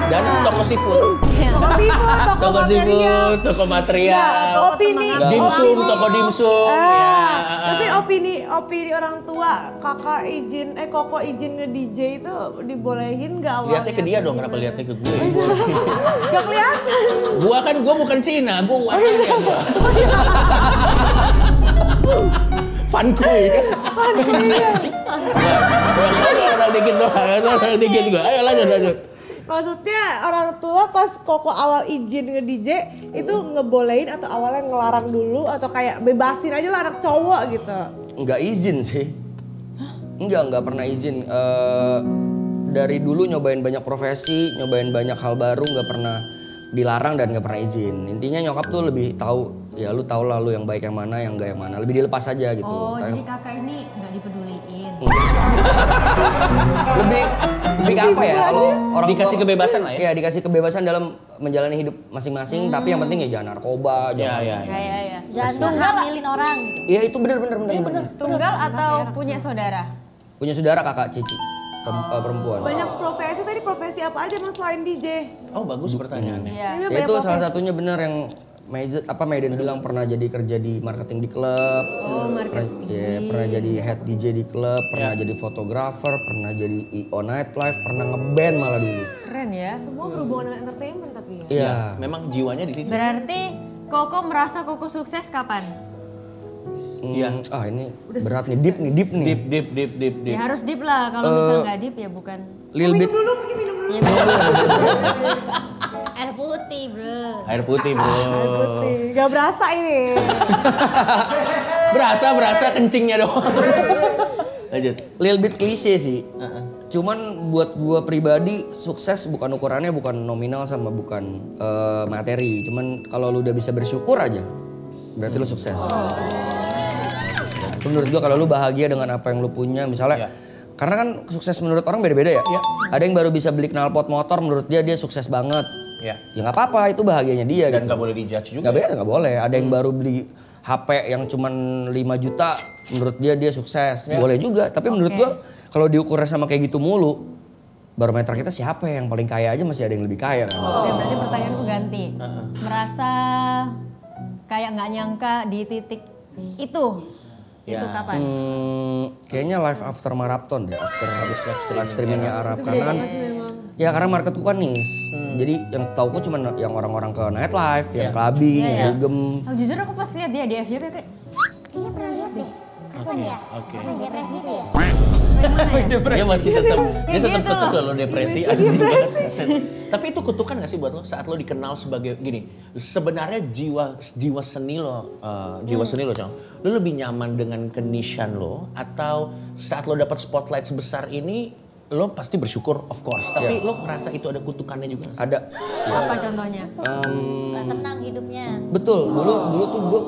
Dan toko seafood. Toko seafood, Toko material. seafood, toko material. Opini, Dimsum, toko dimsum. Tapi opini orang tua, kakak izin, koko izin nge-DJ itu dibolehin gak awalnya? Lihatnya ke dia dong, kenapa lihatnya ke gue? Gak kelihatan. Gua bukan Cina, gua wakilnya gua. Fankuy kan? Orang dikit gua. Ayo lanjut. Maksudnya orang tua pas koko awal izin nge-DJ itu ngebolehin atau awalnya ngelarang dulu atau kayak bebasin aja lah anak cowok gitu? Enggak izin sih. Enggak pernah izin. dari dulu nyobain banyak profesi, nyobain banyak hal baru, nggak pernah dilarang dan nggak pernah izin. Intinya nyokap tuh lebih tahu, ya lu tau lah lu yang baik yang mana, yang enggak yang mana. Lebih dilepas aja gitu. Oh, jadi kakak ini nggak dipeduliin. lebih ke apa ya? Kalau orang Dikasih kebebasan lah ya? Iya, dikasih kebebasan dalam menjalani hidup masing-masing. Tapi yang penting ya jangan narkoba, jangan. Ya. Ya. Jangan ngambilin orang gitu. Iya itu bener. Tunggal atau punya saudara? Punya saudara kakak Cici, perempuan. Banyak profesi, tadi profesi apa aja mas selain DJ? Oh bagus pertanyaannya. Iya. Ini Ya banyak itu salah profesi. satunya bener yang Maiden bilang pernah jadi kerja di marketing di klub. Oh, marketing. Iya, pernah jadi head DJ di klub, pernah jadi fotografer, pernah jadi IO nightlife, pernah ngeband malah dulu. Keren ya. Semua berhubungan dengan entertainment tapi ya. Iya. Memang jiwanya di situ. Berarti Koko merasa Koko sukses kapan? Iya. Ini berat nih, deep nih. Deep. Ya harus deep lah. Kalau misal nggak deep ya bukan. Little bit. Dulu pergi minum dulu. Ya, Air putih bro. Air putih bro. Gak berasa ini. Berasa kencingnya doang. Lanjut. Little bit klise sih. Cuman buat gua pribadi sukses bukan ukurannya bukan nominal sama bukan materi. Cuman kalau lu udah bisa bersyukur aja, berarti lu sukses. Menurut gua kalau lu bahagia dengan apa yang lu punya, misalnya, karena kan sukses menurut orang beda-beda ya. Ada yang baru bisa beli knalpot motor, menurut dia sukses banget. Ya nggak apa-apa, itu bahagianya dia. Dan gitu. nggak boleh dijudge juga. Nggak boleh. Ada yang baru beli HP yang cuman 5 juta, menurut dia sukses. Boleh juga, tapi menurut gua kalau diukurnya sama kayak gitu mulu, barometer kita siapa yang paling kaya aja masih ada yang lebih kaya kan. Oke, berarti pertanyaanku ganti. Merasa kayak nggak nyangka di titik itu. Itu kapan? Kayaknya live after marathon deh, after live streamingnya Arab karena kan, ya karena marketku kan niche. Jadi yang tauku cuma yang orang-orang ke nightlife, yang clubbing, yang dugem. Oh, jujur aku pas lihat dia di FYP kayak Kayaknya pernah lihat deh. Kapan ya? Oke. Apa depresi itu ya? Dia masih tetap gitu tetap loh. lo depresi anjing banget. Tapi itu kutukan gak sih buat lo saat lo dikenal sebagai gini? Sebenarnya jiwa seni lo, Cong. Lo lebih nyaman dengan kenishan lo atau saat lo dapat spotlight sebesar ini lo pasti bersyukur of course, tapi lo ngerasa itu ada kutukannya juga? Ada. apa contohnya? Gak tenang hidupnya. Betul, dulu tuh gue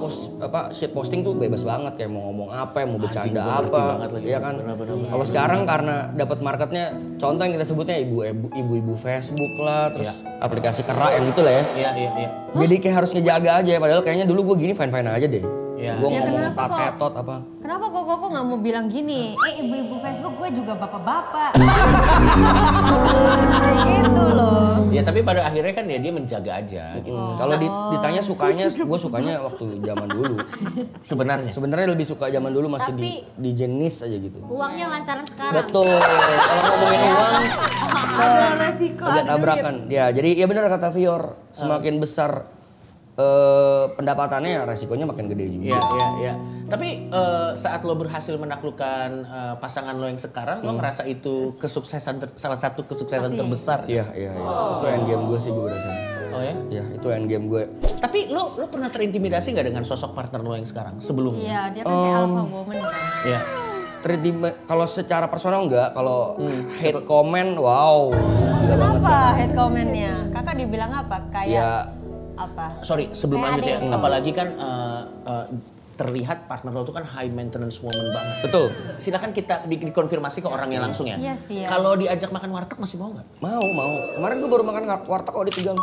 shit posting tuh bebas banget, kayak mau ngomong apa, mau bercanda gua ngerti apa, banget lagi. ya kan. Kalau sekarang karena dapat marketnya, contoh yang kita sebutnya ibu-ibu Facebook lah, terus aplikasi kerak yang gitu lah ya. Iya. Jadi kayak harus ngejaga aja, padahal kayaknya dulu gue gini fine-fine aja deh. Gue Ya, ngomong kenapa kok? tatetot apa. Kenapa kok nggak mau bilang gini? Ibu-ibu Facebook gue juga bapak-bapak. Gitu loh. Ya tapi pada akhirnya kan dia menjaga aja gitu. Kalau ditanya sukanya, gue sukanya waktu zaman dulu. Sebenarnya lebih suka zaman dulu masih di jenis aja gitu. Uangnya lancaran sekarang. Betul. Kalau ngomongin uang Ada resiko. agak tabrakan. Ya, jadi ya benar kata Vior, semakin besar pendapatannya resikonya makin gede juga. Iya. Tapi saat lo berhasil menaklukkan pasangan lo yang sekarang, lo ngerasa itu salah satu kesuksesan terbesar? Iya. Itu endgame gue sih gue berasa. Oh ya? Iya, itu endgame gue. Tapi lo pernah terintimidasi nggak dengan sosok partner lo yang sekarang sebelumnya? Iya, dia kan kayak alpha woman kan. Iya. Kalau secara personal enggak, kalau hate comment, wow. Gila banget sih. Kenapa hate comment-nya? Kakak dibilang apa? Kayak Ya, apa? Sorry, sebelum lanjut ya. Apalagi kan terlihat partner lo tuh kan high maintenance woman banget. betul. Silakan kita dikonfirmasi ke orangnya langsung ya. Iya sih, ya. Kalau diajak makan warteg masih mau nggak? Mau. Kemarin gue baru makan warteg kok di Tegal.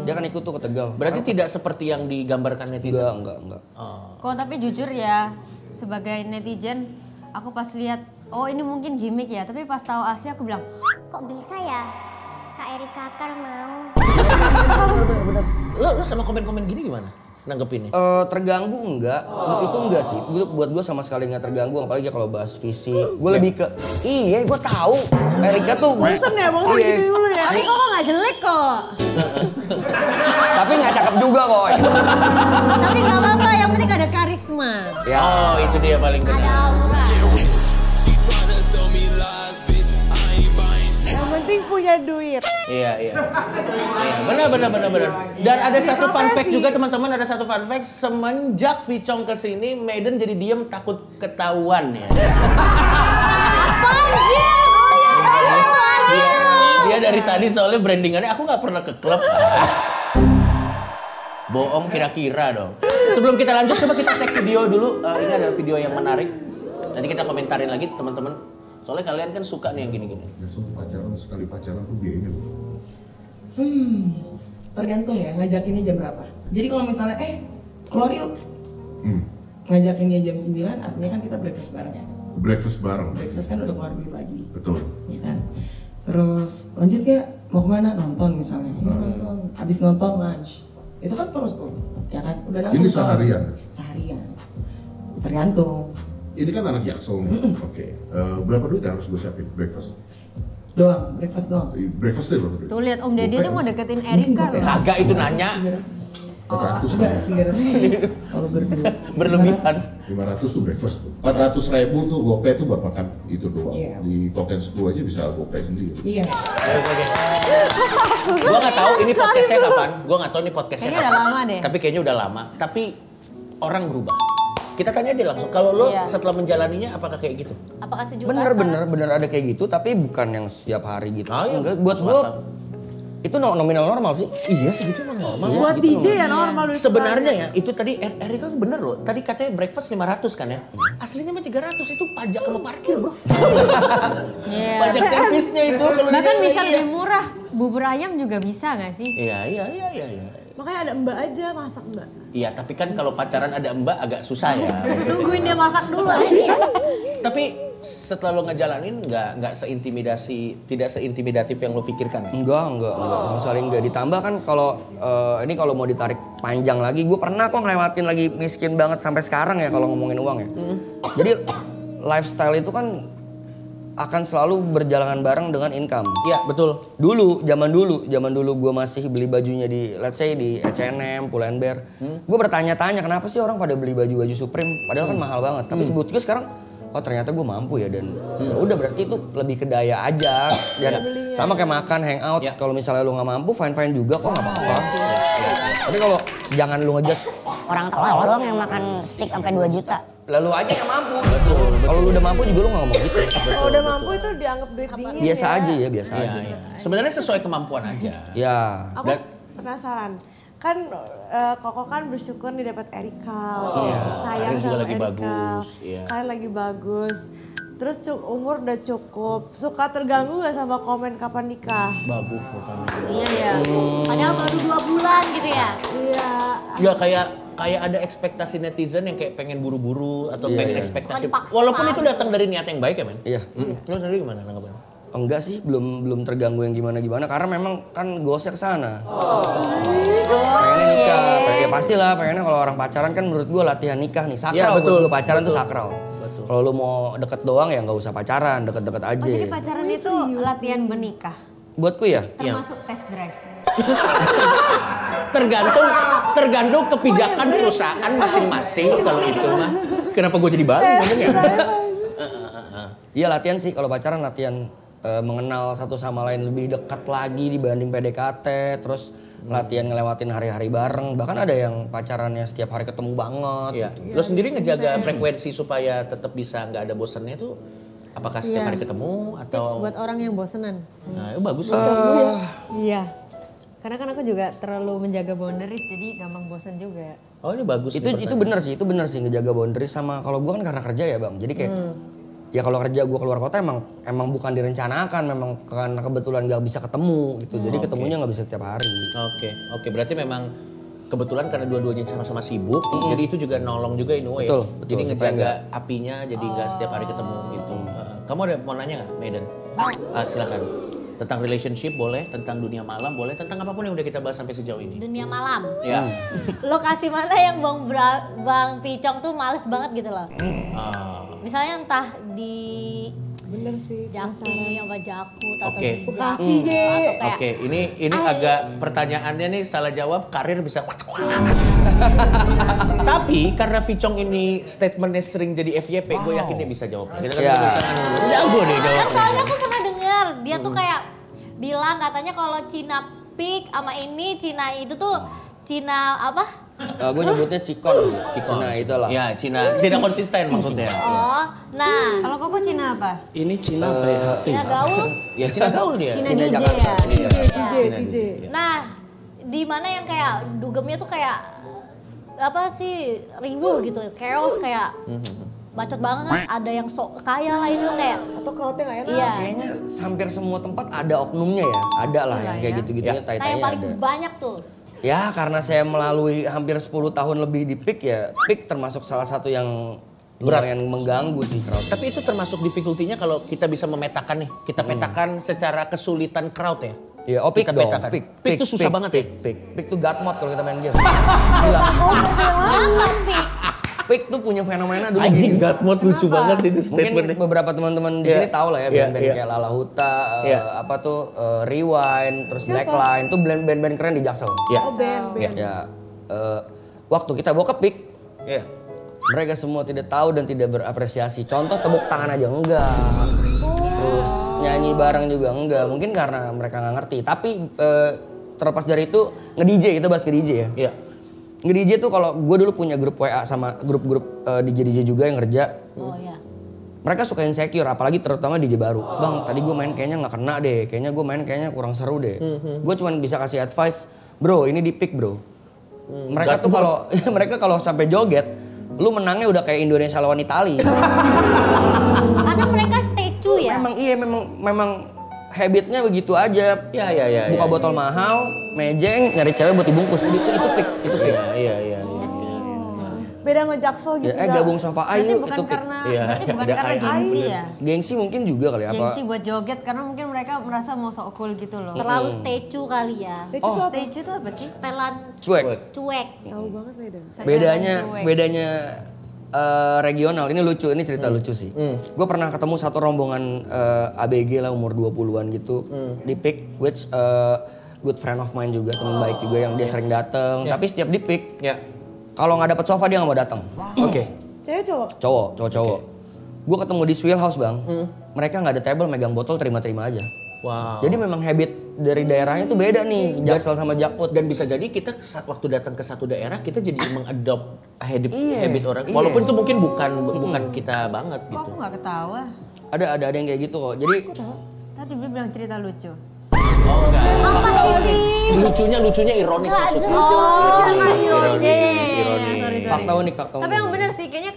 Dia kan ikut tuh ke Tegal. Berarti tidak seperti yang digambarkan netizen. Enggak. Kok tapi jujur ya, sebagai netizen, aku pas lihat, oh ini mungkin gimmick ya. Tapi pas tahu asli aku bilang, Kok bisa ya? Kak Erika kan mau. Bener. Lo sama komen-komen gini gimana? Nanggepinnya? Terganggu enggak, itu enggak sih. Buat gue sama sekali enggak terganggu, apalagi kalau bahas fisik. Gue lebih ke, gue tahu Erika tuh. Bosen ya, gitu dulu ya. tapi kok nggak jelek kok. Tapi nggak cakep juga kok. Tapi nggak apa-apa, yang penting ada karisma. Ya. Oh itu dia paling benar. Ada aura. Yang penting punya duit. Iya. Benar. Dan ada satu fun fact juga teman-teman, ada satu fun fact. Semenjak Vicong kesini, Maiden jadi diem takut ketahuan ya. Apa anjir? Dia dari tadi soalnya brandingannya aku nggak pernah ke klub. Bohong kira-kira dong. Sebelum kita lanjut coba kita cek video dulu. Ini ada video yang menarik. Nanti kita komentarin lagi teman-teman. Soalnya kalian kan suka nih yang gini-gini. Pacaran sekali pacaran tuh biayanya loh. Tergantung ya ngajakinnya jam berapa. Jadi kalau misalnya keluar yuk. Ngajakinnya jam 9 artinya kan kita breakfast bareng ya. Breakfast bareng. Breakfast kan udah keluar duit lagi. Betul. Ya kan. Terus lanjut ya mau kemana? Nonton misalnya. Ya, nonton. Abis nonton lunch. Itu kan terus tuh, ya kan? Udah Ini seharian? Seharian. Tergantung. Ini kan anak Jaksel nih. Oke. Berapa duit yang harus gue siapin breakfast? Doang, breakfast doang. Breakfastnya berapa duit? Tuh lihat Om Deddy aja mau deketin Erika loh. Kagak itu nanya. 400 Enggak, 300 kalau berdua. Berlebihan. 500 tuh breakfast tuh. 400.000 tuh GoPay tuh buat makan itu doang. Iya. Di Token 10 aja bisa GoPay sendiri. Iya. Gua nggak tahu ini podcastnya kapan. Gua nggak tahu ini podcastnya Kayaknya kapan. udah lama deh. Tapi kayaknya udah lama. Tapi orang berubah. Kita tanya aja langsung. Kalau lo setelah menjalaninya apakah kayak gitu? Apakah sejuta? Bener ada kayak gitu, tapi bukan yang setiap hari gitu. Oh, iya. Enggak, buat gue itu nominal normal sih. Iya segitu mah normal. Buat Segitu DJ ya normal duit sebenarnya ya itu tadi Erika tuh bener loh. Tadi katanya breakfast 500 kan ya. Aslinya mah 300 itu pajak sama parkir bro. Iya. Pajak servisnya itu kalau Bahkan di bisa jalan, lebih murah. Bubur ayam juga bisa gak sih? Iya. Makanya ada mbak aja masak mbak. Iya tapi kan kalau pacaran ada mbak agak susah ya. Nungguin dia masak dulu. Tapi setelah lo ngejalanin nggak tidak seintimidatif yang lo pikirkan ya? Enggak. Misalnya enggak ditambah kan kalau ini kalau mau ditarik panjang lagi, gue pernah kok ngelewatin lagi miskin banget sampai sekarang ya kalau ngomongin uang ya. Jadi lifestyle itu kan akan selalu berjalan bareng dengan income. Iya betul. Zaman dulu gue masih beli bajunya di let's say di H&M, Pull&Bear. Gue bertanya-tanya kenapa sih orang pada beli baju Supreme padahal kan mahal banget. Tapi sebut gue sekarang oh ternyata gue mampu ya dan ya udah berarti itu lebih ke daya aja dan sama kayak makan hangout kalau misalnya lu nggak mampu fine juga kok nggak apa-apa. Tapi kalau jangan lu ngejudge Orang tolol doang yang makan steak sampai 2 juta. lalu aja yang mampu gitu. Kalau lu udah mampu juga lu nggak ngomong gitu. Kalau udah mampu itu dianggap duit dingin Biasa ya. aja ya biasa aja. Iya. Sebenarnya sesuai kemampuan aja. Ya. Aku penasaran. Kan Koko kan bersyukur nih dapat Erika. Sayang Karir juga sama lagi Erika. bagus. Iya. Karir lagi bagus. Terus umur udah cukup. Suka terganggu gak sama komen kapan nikah? Bagus pokoknya. Iya. Padahal baru 2 bulan gitu ya. Iya. Ya kayak ada ekspektasi netizen yang kayak pengen buru-buru atau pengen ekspektasi. Dipaksa. Walaupun itu datang dari niat yang baik ya men. Iya. Lo sendiri gimana nanggapannya? Enggak sih, belum terganggu yang gimana karena memang kan goalsnya ke sana. Pengen nikah, ya pastilah pengennya kalau orang pacaran kan menurut gue latihan nikah nih sakral. Ya, betul. Buat gue pacaran tuh sakral. Kalau lu mau deket doang ya nggak usah pacaran, deket-deket aja. Oh jadi pacaran itu latihan menikah? Buatku ya. Termasuk test drive? tergantung kebijakan perusahaan masing-masing kalau itu mah. Kenapa gue jadi balik ngomongnya? Iya latihan sih kalau pacaran latihan mengenal satu sama lain lebih dekat lagi dibanding PDKT, terus latihan ngelewatin hari-hari bareng. Bahkan ada yang pacarannya setiap hari ketemu banget. Iya. Lo sendiri ngejaga frekuensi supaya tetap bisa nggak ada bosannya itu apakah setiap hari ketemu atau Tips buat orang yang bosenan. Nah, itu bagus. Iya. Karena kan aku juga terlalu menjaga boundaries jadi gampang bosan juga. Oh ini bagus. Itu benar sih ngejaga boundary sama kalau gue kan karena kerja ya bang. Jadi kayak ya kalau kerja gue keluar kota emang bukan direncanakan, memang karena kebetulan gak bisa ketemu gitu. Jadi ketemunya nggak bisa setiap hari. Oke. Berarti memang kebetulan karena dua-duanya sama-sama sibuk, jadi itu juga nolong juga in a way. Betul, Jadi supaya ngejaga apinya, jadi nggak setiap hari ketemu gitu. Kamu ada mau nanya nggak, Maiden? Silakan. Tentang relationship boleh, tentang dunia malam boleh, tentang apapun yang udah kita bahas sampai sejauh ini. Dunia malam. Ya. Lokasi mana yang Bang Picong tuh males banget gitu loh. Misalnya entah di Bener sih. Jaki, apa Jakut atau Oke. di Bekasi je. Oke, ini agak pertanyaannya nih salah jawab karir bisa. Tapi karena Vicong ini statementnya sering jadi FYP, gue yakin dia bisa jawab. Kita kan tepuk tangan dulu. Jago deh Kan jawabnya. soalnya aku pernah dengar dia tuh kayak bilang katanya kalau Cina Peak sama ini Cina itu tuh Cina apa? Gue nyebutnya Cikon. Cina itulah. Ya, Cina konsisten maksudnya. Oh, nah. Kalau Koko Cina apa? Ini Cina BHT. Cina gaul. Ya Cina gaul dia. Cina DJ Jakarta. ya. DJ. Nah, di mana yang kayak dugemnya tuh kayak apa sih riuh gitu, chaos kayak bacot banget, ada yang sok kaya lah itu kayak Atau crowdnya nggak enak. iya. Kayaknya hampir semua tempat ada oknumnya ya. Ada lah yang kayak gitu-gitunya, Nah, yang tai-tainya paling ada. banyak tuh. Ya karena saya melalui hampir 10 tahun lebih di PIK ya, PIK termasuk salah satu yang lumayan mengganggu sih crowd. Tapi itu termasuk difficulty-nya kalau kita bisa memetakan nih. Kita petakan secara kesulitan crowd ya. Ya, PIK Kita dong. petakan. PIK PIK tuh susah banget ya. PIK tuh god mode kalau kita main game. Gila. Apa Pik? PIK tuh punya fenomena dulu Anjing gini. God mode lucu banget itu statementnya. Mungkin beberapa teman-teman di Iya. sini tahu lah ya Iya, band-band iya. kayak Lala Huta, Iya. apa tuh Rewind, terus Blackline, tuh band-band keren di Jaksel. Ya. Oh band. Ya, waktu kita bawa ke PIK, Ya. mereka semua tidak tahu dan tidak berapresiasi. Contoh tepuk tangan aja enggak. Terus nyanyi bareng juga enggak. Mungkin karena mereka nggak ngerti. Tapi terlepas dari itu nge-DJ, kita bahas ke DJ ya. Iya. Nge-DJ tuh kalau gue dulu punya grup WA sama grup-grup DJ-DJ juga yang kerja. Oh ya. Mereka suka insecure, apalagi terutama DJ baru. Bang, tadi gue main kayaknya nggak kena deh. Kayaknya gue main kayaknya kurang seru deh. Gue cuma bisa kasih advice, bro ini di PIK bro. Mereka tuh kalau mereka kalau sampai joget, lu menangnya udah kayak Indonesia lawan Itali. Karena mereka statue ya. Memang habitnya begitu aja. Ya. Buka botol mahal, mejeng, nyari cewek buat dibungkus. Itu PIK, itu PIK. Iya. Iya sih. Beda sama Jaksel gitu. Ya, gabung sofa Berarti ayo bukan itu PIK. karena Iya, berarti bukan ada karena air. gengsi ya. Gengsi mungkin juga kali apa. Gengsi buat joget karena mungkin mereka merasa mau sok cool gitu loh. Terlalu statue kali ya. Stage itu apa sih? Setelan Cuek. cuek. Tahu banget beda. Bedanya regional, ini lucu, ini cerita lucu sih. Gue pernah ketemu satu rombongan ABG lah umur 20-an gitu di PIK, which good friend of mine juga, teman baik juga yang dia sering datang. Tapi setiap di PIK, kalau nggak dapet sofa dia nggak mau datang. Oke. Cewek cowok? Cowok. Gue ketemu di Swill House bang, mereka nggak ada table, megang botol terima-terima aja. Wow. Jadi memang habit dari daerahnya tuh beda nih, Jaksel sama Jakut. Dan bisa jadi kita waktu datang ke satu daerah kita jadi mengadopt habit orang. Iya. Walaupun itu mungkin bukan kita banget Kok gitu. aku nggak ketawa? Ada yang kayak gitu kok. Jadi Tadi dia bilang cerita lucu. Oh enggak. Apa sih ini? Lucunya ironis Nggak maksudnya. jelas. Ironis. Sorry. fakta unik. Tapi yang bener sih kayaknya,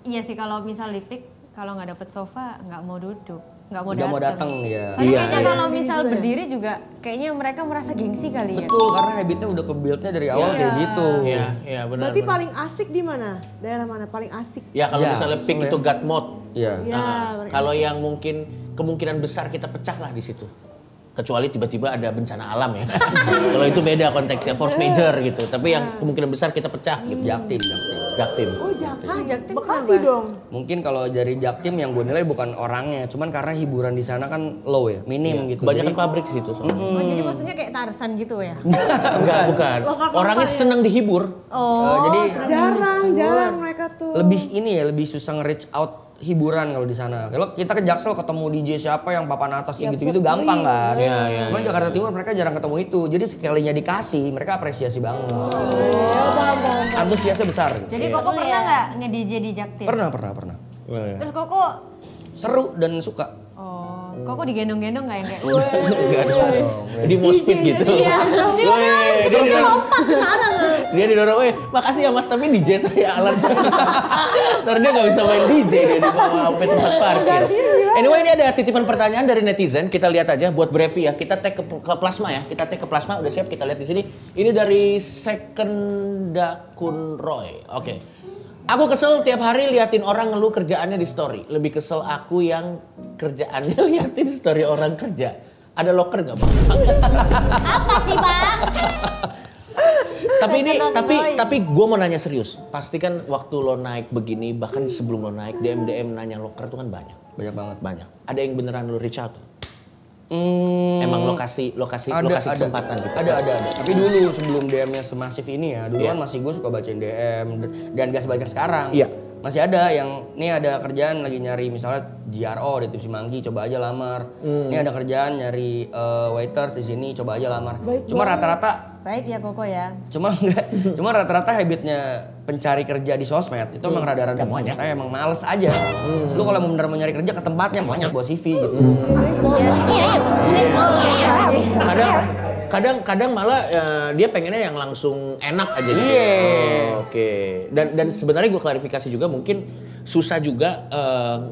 iya sih kalau misal di PIK, kalau nggak dapet sofa nggak mau duduk, nggak mau datang. Ya. Soalnya Iya, kayaknya iya. kalau misal berdiri juga kayaknya mereka merasa gengsi kali ya. Betul, karena habitnya udah kebuildnya dari awal kayak gitu. Iya benar. Berarti paling asik di mana? Daerah mana paling asik? Ya kalau Ya, misalnya pick itu God mode. Iya. Ya, Kalau yang mungkin kemungkinan besar kita pecah lah di situ. Kecuali tiba-tiba ada bencana alam ya. Kalau itu beda konteksnya, force major gitu. Tapi yang kemungkinan besar kita pecah gitu. Jaktim. Jaktim. Oh Jaktim. Jaktim Bekasi kenapa? dong. Mungkin kalau dari Jaktim yang gue nilai bukan orangnya, cuman karena hiburan di sana kan low ya, minim gitu. Kebanyakan Jadi- pabrik di situ soalnya. Oh, jadi maksudnya kayak Tarsan gitu ya? Enggak, bukan. Orangnya senang dihibur. jadi Jarang mereka tuh. lebih ini ya, lebih susah nge-reach out hiburan kalau di sana. Kalau kita ke Jaksel ketemu DJ siapa yang papan atas Ya, gitu-gitu gampang kan. Iya. Cuman Jakarta Timur mereka jarang ketemu itu. Jadi sekalinya dikasih, mereka apresiasi banget. Antusiasnya besar. Jadi Koko pernah nggak nge-DJ di Jaktim? Pernah. Terus Koko, Seru dan suka. Koko digendong-gendong nggak yang kayak? Enggak dong. Di moshpit gitu. Iya. Weh, dia didorong. Dia didorong, weh, makasih ya mas, tapi DJ saya Alan. Ntar dia gak bisa main DJ, dia dibawa sampai tempat parkir. Anyway, ini ada titipan pertanyaan dari netizen. Kita lihat aja buat Brevi ya. Kita tag ke Plasma ya. Kita tag ke Plasma, udah siap, kita lihat di sini. Ini dari Second Dakun Roy. Oke. Aku kesel tiap hari liatin orang ngeluh kerjaannya di story. Lebih kesel aku yang kerjaannya liatin story orang kerja. Ada locker nggak bang? Apa sih bang? tapi gue mau nanya serius. Pasti kan waktu lo naik begini, bahkan sebelum lo naik DM nanya locker tuh kan banyak. Banyak banget. Banyak. Ada yang beneran lo reach out? Emang lokasi kesempatan gitu. Ada. Tapi dulu sebelum DM-nya semasif ini ya, dulu kan masih gue suka bacain DM dan gak sebanyak sekarang. Iya. Masih ada yang, nih ada kerjaan lagi nyari misalnya GRO di Tipsy Monkey, coba aja lamar. Nih ada kerjaan nyari waiters di sini, coba aja lamar. Cuma rata-rata Baik ya Koko ya. Cuma rata-rata habitnya pencari kerja di sosmed itu emang rada-rada banyak, emang males aja. Lu kalau bener mau nyari kerja ke tempatnya banyak buat CV gitu. Kadang malah dia pengennya yang langsung enak aja gitu. Oke. Dan sebenarnya gue klarifikasi juga, mungkin susah juga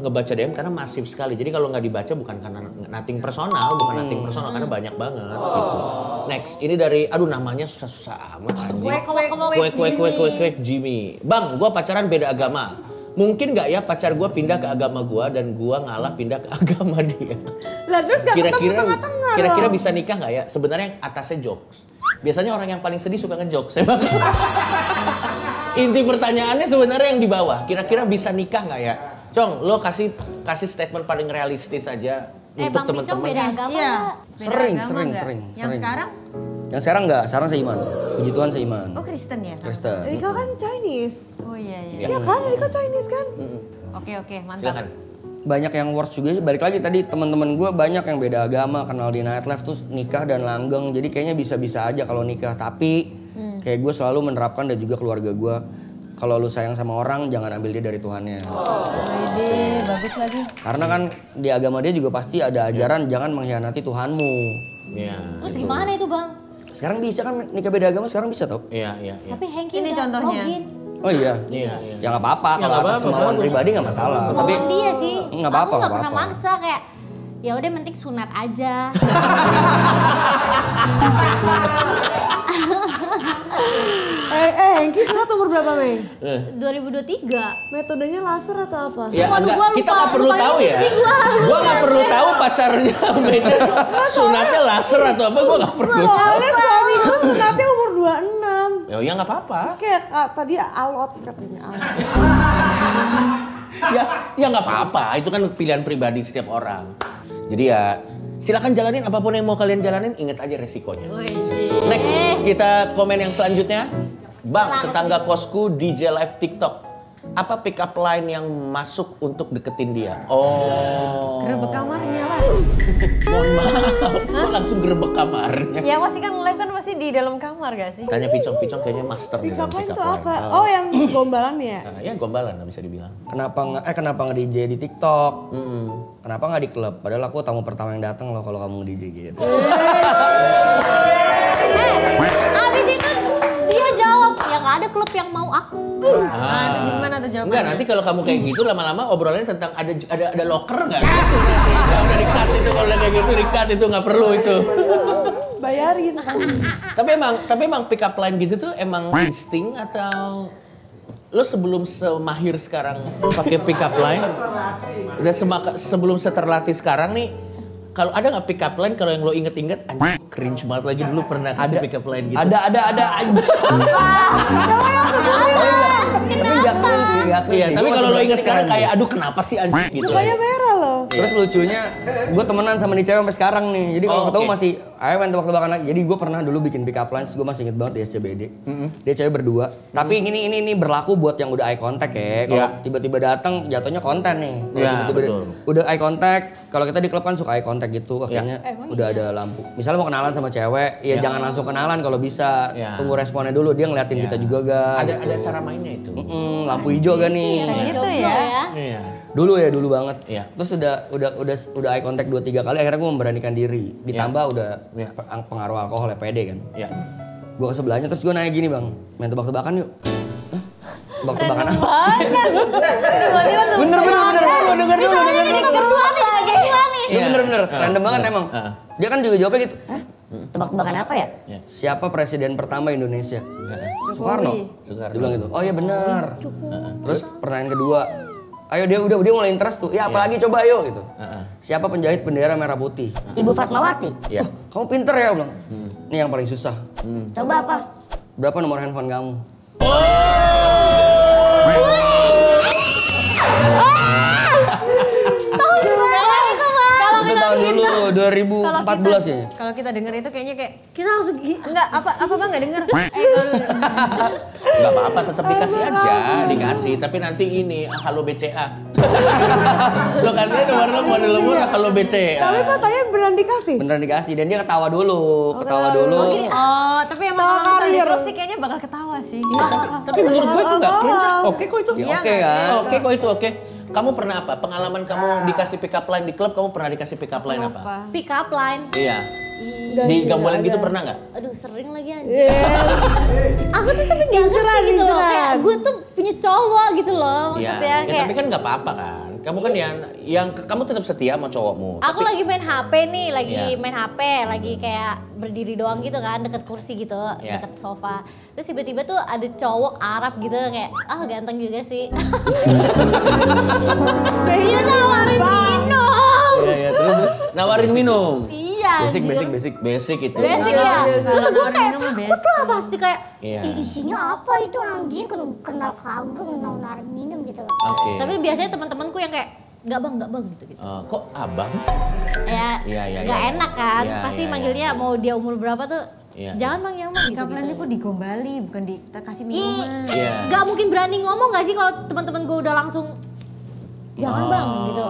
ngebaca DM karena masif sekali. Jadi kalau nggak dibaca bukan karena nothing personal, karena banyak banget gitu. Next, ini dari namanya susah-susah amat anjing. Kuek Jimmy. Bang, gue pacaran beda agama. Mungkin nggak ya pacar gue pindah ke agama gue dan gue ngalah pindah ke agama dia. Lah terus Kira-kira bisa nikah nggak ya? Sebenarnya yang atasnya jokes. Biasanya orang yang paling sedih suka ngejokes. Inti pertanyaannya sebenarnya yang di bawah. Kira-kira bisa nikah nggak ya? Cong, lo kasih statement paling realistis aja untuk Bang Picong teman-teman. beda agama Iya. nggak? Sering. Yang sekarang? Yang sekarang enggak, sekarang seiman. Puji Tuhan seiman. Oh Kristen ya? Kristen. Erika kan Chinese. Oh iya. Iya kan, Erika Chinese kan? Oke, mantap. Silakan. Banyak yang works juga sih, balik lagi tadi teman-teman gue banyak yang beda agama, kenal di nightlife terus nikah dan langgeng. Jadi kayaknya bisa-bisa aja kalau nikah, tapi kayak gue selalu menerapkan dan juga keluarga gue, kalau lu sayang sama orang jangan ambil dia dari Tuhannya. Wede, bagus lagi. Karena kan di agama dia juga pasti ada ajaran jangan mengkhianati Tuhanmu. Iya. Terus gimana itu Bang? Sekarang bisa kan nikah beda agama sekarang bisa tau? Iya. Tapi Hengki Ini udah contohnya. login. Oh iya. Ya nggak apa-apa kalau atas kemauan pribadi nggak masalah. Tapi Kemauan dia sih. nggak apa-apa, Aku nggak nggak pernah apa-apa. maksa kayak ya udah penting sunat aja. Hengki sunat umur berapa, Mei? 2023. Metodenya laser atau apa? Ya, Waduh, enggak, gua lupa. kita nggak perlu Lupa tahu dikit ya. sih gua. Gua nggak perlu tahu pacarnya beda. Sunatnya laser atau apa, gua nggak perlu tahu. Soalnya suami gue sunatnya umur 26. Ya nggak apa-apa. Terus kayak tadi alot katanya. Ya nggak apa-apa. Itu kan pilihan pribadi setiap orang. Jadi ya silakan jalanin apapun yang mau kalian jalanin. Ingat aja resikonya. Next, kita komen yang selanjutnya. Bang, tetangga kosku DJ live TikTok. Apa pick up line yang masuk untuk deketin dia? Oh. Gerebek kamarnya lah. Mohon maaf. Kok langsung gerebek kamarnya? Ya pasti kan live kan pasti di dalam kamar gak sih? Tanya Vicong kayaknya master di Pick dalam up line pick itu up line. apa? Oh yang gombalan ya? Nah, ya gombalan lah bisa dibilang. kenapa nge DJ di TikTok? Kenapa nggak di klub? Padahal aku tamu pertama yang datang loh kalau kamu nge-DJ gitu. Abis itu dia jawab ya nggak ada klub yang mau aku. Nah itu gimana tuh jawabannya? Enggak, nanti kalau kamu kayak gitu lama-lama obrolannya tentang ada locker nggak? Ya udah di-cut itu kalau udah kayak gitu di-cut itu nggak perlu itu. Bayarin. Tapi emang pick up line gitu tuh emang insting atau lo sebelum semahir sekarang pakai pick up line? Udah sebelum seterlatih sekarang nih, kalau ada nggak pick up line kalau yang lo inget-inget anjing cringe banget lagi dulu pernah kasih pick up line gitu? Ada anjing. Tapi nggak cringe sih. Iya, tapi kalau lo inget sekarang kayak aduh kenapa sih anjing gitu. Mukanya merah loh. Terus lucunya, gue temenan sama nih cewek sampai sekarang nih. Jadi kalau ketemu masih, ayo main tebak-tebakan lagi. Jadi gue pernah dulu bikin pick up lines, gue masih inget banget di SCBD. Dia cewek berdua. Tapi ini berlaku buat yang udah eye contact ya. Kalau tiba-tiba datang, jatuhnya konten nih. Kalau tiba-tiba udah eye contact, kalau kita di klub kan suka eye contact gitu. Akhirnya udah ada lampu. Misalnya mau kenalan sama cewek, ya jangan langsung kenalan kalau bisa. Tunggu responnya dulu, dia ngeliatin kita juga gak. Ada cara mainnya itu. Lampu hijau gak nih? Gitu ya. Iya. Dulu banget. Terus udah eye contact 2-3 kali akhirnya gue memberanikan diri. Ditambah udah pengaruh alkohol ya pede kan. Iya. Gue ke sebelahnya terus gue nanya gini, Bang, main tebak-tebakan yuk. Tebak-tebakan apa? Tiba-tiba tuh. Bener. Denger dulu. Keluar lagi. Itu bener. Random banget emang. Dia kan juga jawabnya gitu. Tebak-tebakan apa ya? Siapa presiden pertama Indonesia? Jokowi. Dia bilang gitu. Oh iya benar. Terus pertanyaan kedua. Ayo dia mulai interest tuh. Ya apalagi coba ayo gitu. Siapa penjahit bendera merah putih? Ibu Fatmawati. Iya. Kamu pinter ya bilang. Ini yang paling susah. Coba apa? Berapa nomor handphone kamu? Itu tahun dulu 2014 ya. Kalau kita denger itu kayaknya kayak Kita langsung enggak apa Bang enggak denger? Nggak apa-apa, tetap dikasih aja, dikasih. Tapi nanti ini, halo BCA. Lo kasih nomor lo, model lo, halo BCA. Tapi pas tanya beneran dikasih? Beneran dikasih dan dia ketawa dulu, Oh, tapi emang kalau misalnya di klub sih kayaknya bakal ketawa sih. Tapi menurut gue itu nggak cringe. Oke kok itu. Ya, oke kan? Oke kok itu oke. Kamu pernah apa? Pengalaman kamu dikasih pick up line di klub, kamu pernah dikasih pick up line apa? Pick up line. Iya. Di gambaran gitu pernah nggak? Aduh sering lagi anjir. Aku tuh tapi gak ngerti gitu loh. Kayak gue tuh punya cowok gitu loh. Maksudnya Ya, tapi kan nggak apa-apa kan. Kamu kan yang kamu tetap setia sama cowokmu. Aku lagi main HP nih, Iya. main HP, lagi kayak berdiri doang gitu kan, deket kursi gitu, Iya. deket sofa. Terus tiba-tiba tuh ada cowok Arab gitu kayak, ganteng juga sih. Dia nawarin minum. Iya, terus nawarin minum. Iya. Basic itu. Basic ya. Terus gue kayak takut lah pasti kayak, Iya. Isinya apa itu anjing kenal kagum nawarin minum gitu loh. Oke. tapi biasanya teman-temanku yang kayak, nggak bang gitu. Kok abang? Ya, Iya, nggak iya. enak kan. Iya, Pasti iya, manggilnya mau dia umur berapa tuh, Iya. jangan bang yang bang gitu. Kapan aku digombali bukan dikasih minuman. Iya. Nggak mungkin berani ngomong nggak sih kalau teman-teman gue udah langsung jangan bang gitu.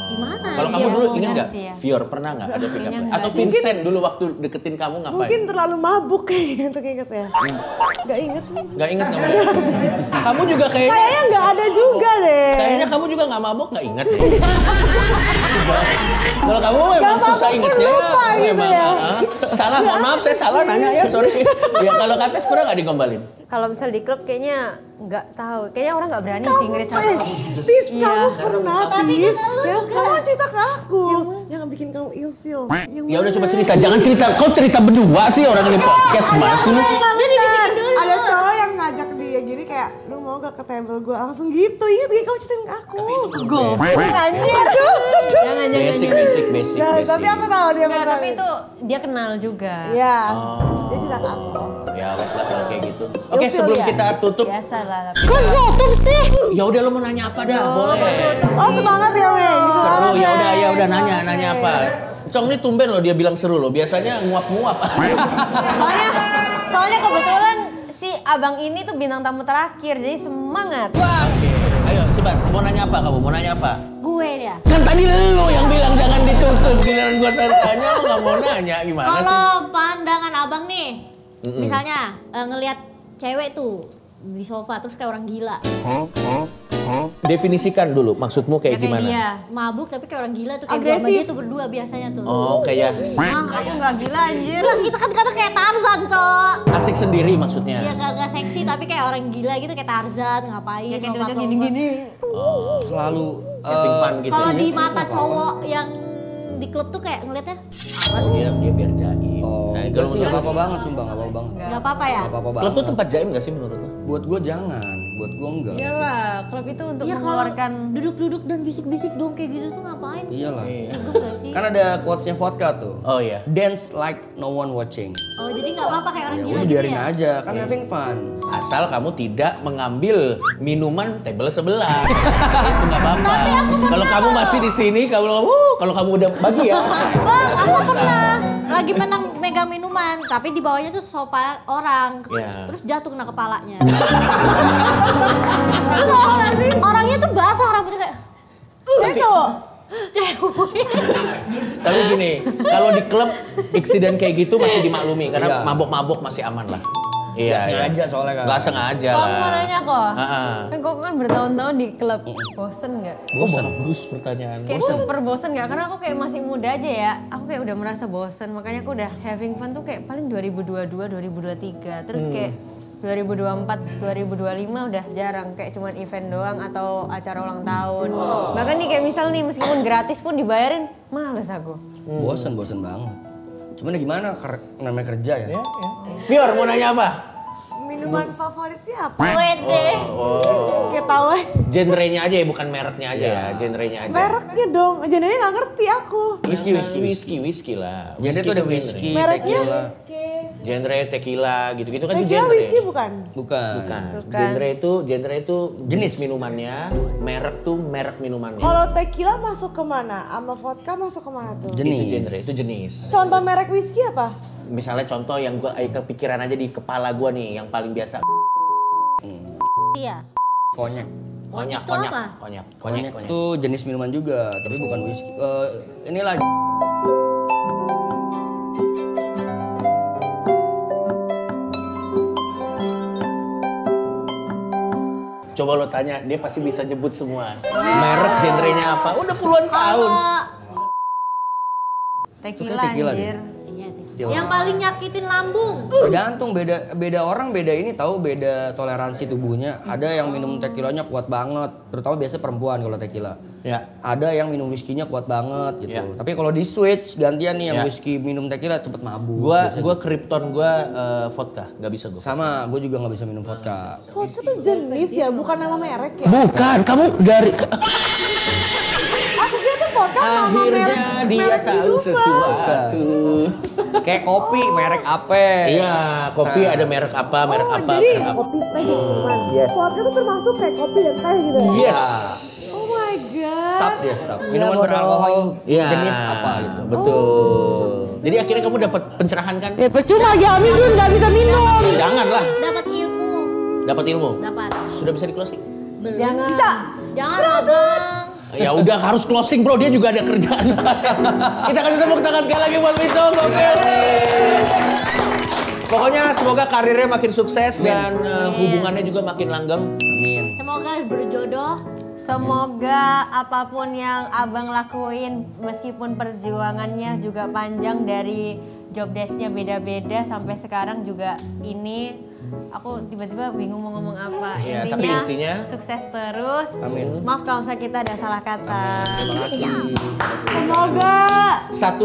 Gimana? Kalau Dia kamu dulu mau ingat nggak? ngasih ya? Fior pernah nggak ada pick up line? enggak Atau sih. Vincent dulu waktu deketin kamu ngapain? Mungkin terlalu mabuk kayaknya untuk inget ya. Gak inget sih. Nggak inget kamu ya? Kamu juga kayaknya Nggak ada juga deh. Kayaknya kamu juga nggak mabok, nggak inget deh. Kalau kamu memang Nggak susah mabok ingetnya pun lupa gitu memang. ya. Salah, mohon maaf saya salah nanya ya, sorry. Ya kalau Kates pernah nggak digombalin? Kalau misal di klub kayaknya nggak tahu. Kayaknya orang nggak berani sih ngeliat sama Tis, Iya. kamu pernah Tapi Tis. kan lu Ya, juga. kamu cerita ke aku. Yang bikin kamu ilfeel. Ya udah coba cerita, jangan cerita. Kau cerita berdua sih orang ini podcast masih. Dia dibisikin dulu. Ada cowok yang ngajak dia gini kayak, lu mau gak ke table gue? Langsung gitu, inget gak kamu ceritain ke aku. Anjir. Jangan. Basic. Nah, tapi aku tahu dia Enggak, pernah. tapi itu dia kenal juga. Iya, Oh. dia cerita ke aku. Ya wes lah kalau kayak gitu. Oke, Ilfeel sebelum ya? kita tutup, Biasa lah. Tapi Kok tutup sih? ya udah lo mau nanya apa dah, boleh. Oh, semangat ya, Wei. Seru, ya udah nanya apa. Cong ini tumben loh dia bilang seru loh. Biasanya nguap-nguap. soalnya kebetulan si abang ini tuh bintang tamu terakhir, jadi semangat. Oke. Ayo, Sibat, mau nanya apa kamu? Mau nanya apa? Gue dia. Kan tadi lu yang bilang jangan ditutup. Giliran gua tanya lu nggak mau nanya gimana sih? Kalau pandangan abang nih, misalnya ngelihat cewek tuh di sofa terus kayak orang gila. Definisikan dulu maksudmu kayak Ya kayak gimana? dia. Mabuk tapi kayak orang gila tuh kayak gue sama Agresif. dia tuh berdua biasanya tuh. Oh, kayak Aku nggak gila anjir. Lah, kita kan kadang kayak Tarzan, Cok. asik sendiri maksudnya. Dia gak seksi tapi kayak orang gila gitu kayak Tarzan, ngapain. Ya kayak lompat-lompat. tiba-tiba gini-gini. Selalu Having fun gitu. Kalau Iya di sih, mata nggak apa-apa. cowok yang di klub tuh kayak ngeliatnya apa sih? Dia biar jaim. Oh, Nah, enggak kalau sih, menurut nggak apa-apa banget, sumpah nggak apa-apa banget. Gak apa-apa ya? Nggak apa-apa klub banget. tuh tempat jaim gak sih menurut lo? Buat gue jangan, buat gue enggak. Iyalah, klub itu untuk Ya kalau mengeluarkan duduk-duduk dan bisik-bisik dong kayak gitu tuh ngapain? Iyalah. Gugup gak sih? Kan ada quotes-nya vodka tuh. Oh iya. Dance like no one watching. Oh jadi gak apa-apa kayak orang Ya gila udah gitu biarin ya? aja, kan having fun. Asal kamu tidak mengambil minuman table sebelah. Itu nggak apa-apa. Kalau kamu masih di sini, kalau kamu udah bagi ya. Bang, aku pernah lagi megang minuman, tapi di bawahnya tuh sofa orang. Iya. Terus jatuh kena kepalanya. Terus orangnya tuh basah rambutnya kayak Cewek cowok? cewek. Tapi gini, kalau di klub insiden kayak gitu masih dimaklumi karena Iya. mabok-mabok masih aman lah. Iya, Nggak sengaja soalnya kan. Nggak sengaja Kok lah. aku mau nanya kok? Ha-ha. Kan kok kan bertahun-tahun di klub. Bosen nggak? Bosan. Bagus pertanyaan. Kayak super bosen nggak? Karena aku kayak masih muda aja ya. Aku kayak udah merasa bosen. Makanya aku udah having fun tuh kayak paling 2022, 2023. Terus kayak 2024, 2025 udah jarang. Kayak cuman event doang atau acara ulang tahun. Bahkan nih kayak misal nih meskipun gratis pun dibayarin, males aku. Bosen banget. Cuman ya gimana, namanya kerja ya. Fior mau nanya apa? Minuman favoritnya apa? Wede. Kayak tahu aja. Genrenya aja ya, bukan mereknya aja ya. Genrenya aja. Mereknya dong, jenenya nggak ngerti aku. Whisky lah. Jadi itu ada tuh whisky, Mereknya? tequila. Genre tequila gitu-gitu kan itu Tequila genre. whisky bukan? Bukan. Genre itu Jenis minumannya, merek tuh merek minumannya. Kalau tequila masuk ke mana? Sama vodka masuk ke mana tuh? Itu jenis. Contoh merek whisky apa? Misalnya contoh yang gua kepikiran aja di kepala gua nih yang paling biasa. Iya. Konyak. Konyak, itu konyak, apa? konyak, Konyak itu jenis minuman juga, tapi bukan whisky. Inilah. Coba lo tanya, dia pasti bisa nyebut semua. Merek, genrenya apa? Udah puluhan tahun. Tequila anjir. Yang paling nyakitin lambung. Tergantung beda orang beda ini tahu beda toleransi tubuhnya. Ada yang minum tequilanya kuat banget, terutama biasa perempuan kalau tequila. Ya. Ada yang minum whisky-nya kuat banget gitu. Ya. Tapi kalau di switch gantian nih yang Ya. whisky minum tequila cepet mabuk. Gua krypton vodka, nggak bisa gua. Sama, gue juga nggak bisa minum vodka. Vodka tuh jenis ya, bukan nama merek ya? Bukan, kamu dari Aku kira tuh vodka nama akhirnya dia merek tahu minuman. sesuatu. Kayak kopi merek apa? Iya, kopi ada merek apa, merek apa, Jadi merek apa. kopi teh minuman. Vodka tuh termasuk kayak kopi dan teh gitu ya? Yes. Oh my god. Sap ya sap. Minuman beralkohol Iya. jenis apa gitu. Betul. Jadi akhirnya kamu dapat pencerahan kan? Ya percuma Jami Jun nggak bisa minum. Janganlah. Dapat ilmu. Dapat ilmu. Dapat. Sudah bisa di closing? Jangan. Jangan abang. Ya udah harus closing bro, dia juga ada kerjaan. Kita kasih tepuk tangan sekali lagi buat Vicong, oke. Pokoknya semoga karirnya makin sukses dan hubungannya juga makin langgeng. Amin. Semoga berjodoh. Semoga apapun yang abang lakuin, meskipun perjuangannya juga panjang dari job desk-nya beda-beda sampai sekarang juga ini. Aku tiba-tiba bingung mau ngomong apa. Ya, tapi intinya sukses terus. Amin. Maaf kalau misalnya kita ada salah kata. Terima kasih. Semoga.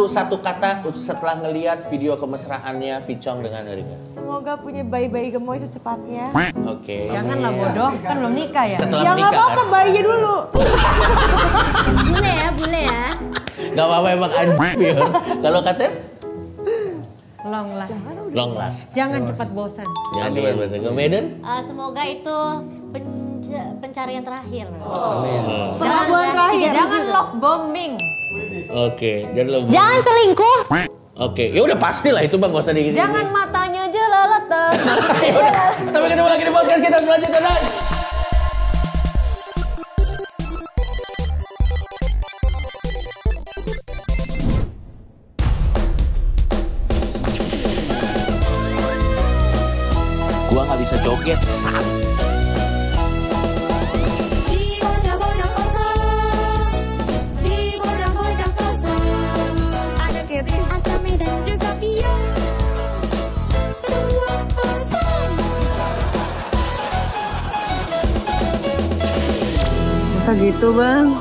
Satu kata setelah ngelihat video kemesraannya Vicong dengan Erika. Semoga punya bayi-bayi gemoy secepatnya. Oke. Janganlah bodoh, kan belum nikah ya. Setelah Ya nggak menikah apa-apa, kan? bayinya dulu. Bule ya, bule ya. Gak apa-apa emang anjir. Kalau Kates? Long last. Long last. Jangan cepat bosan. Jangan cepat bahasa. Ke Medan? Semoga itu pencarian terakhir. Amin. Pelabuhan terakhir. Jangan love bombing. Oke, jangan lupa. Jangan selingkuh. Oke, ya udah pastilah itu Bang, gak usah digini. Jangan matanya jelalatan. Ya udah, sampai ketemu lagi di podcast kita selanjutnya. Guys. Gua nggak bisa joget, Di bocah-bocah kosong, di bocah-bocah kosong, ada Kevin, ada Medan juga Pia, semua kosong. Masa gitu bang?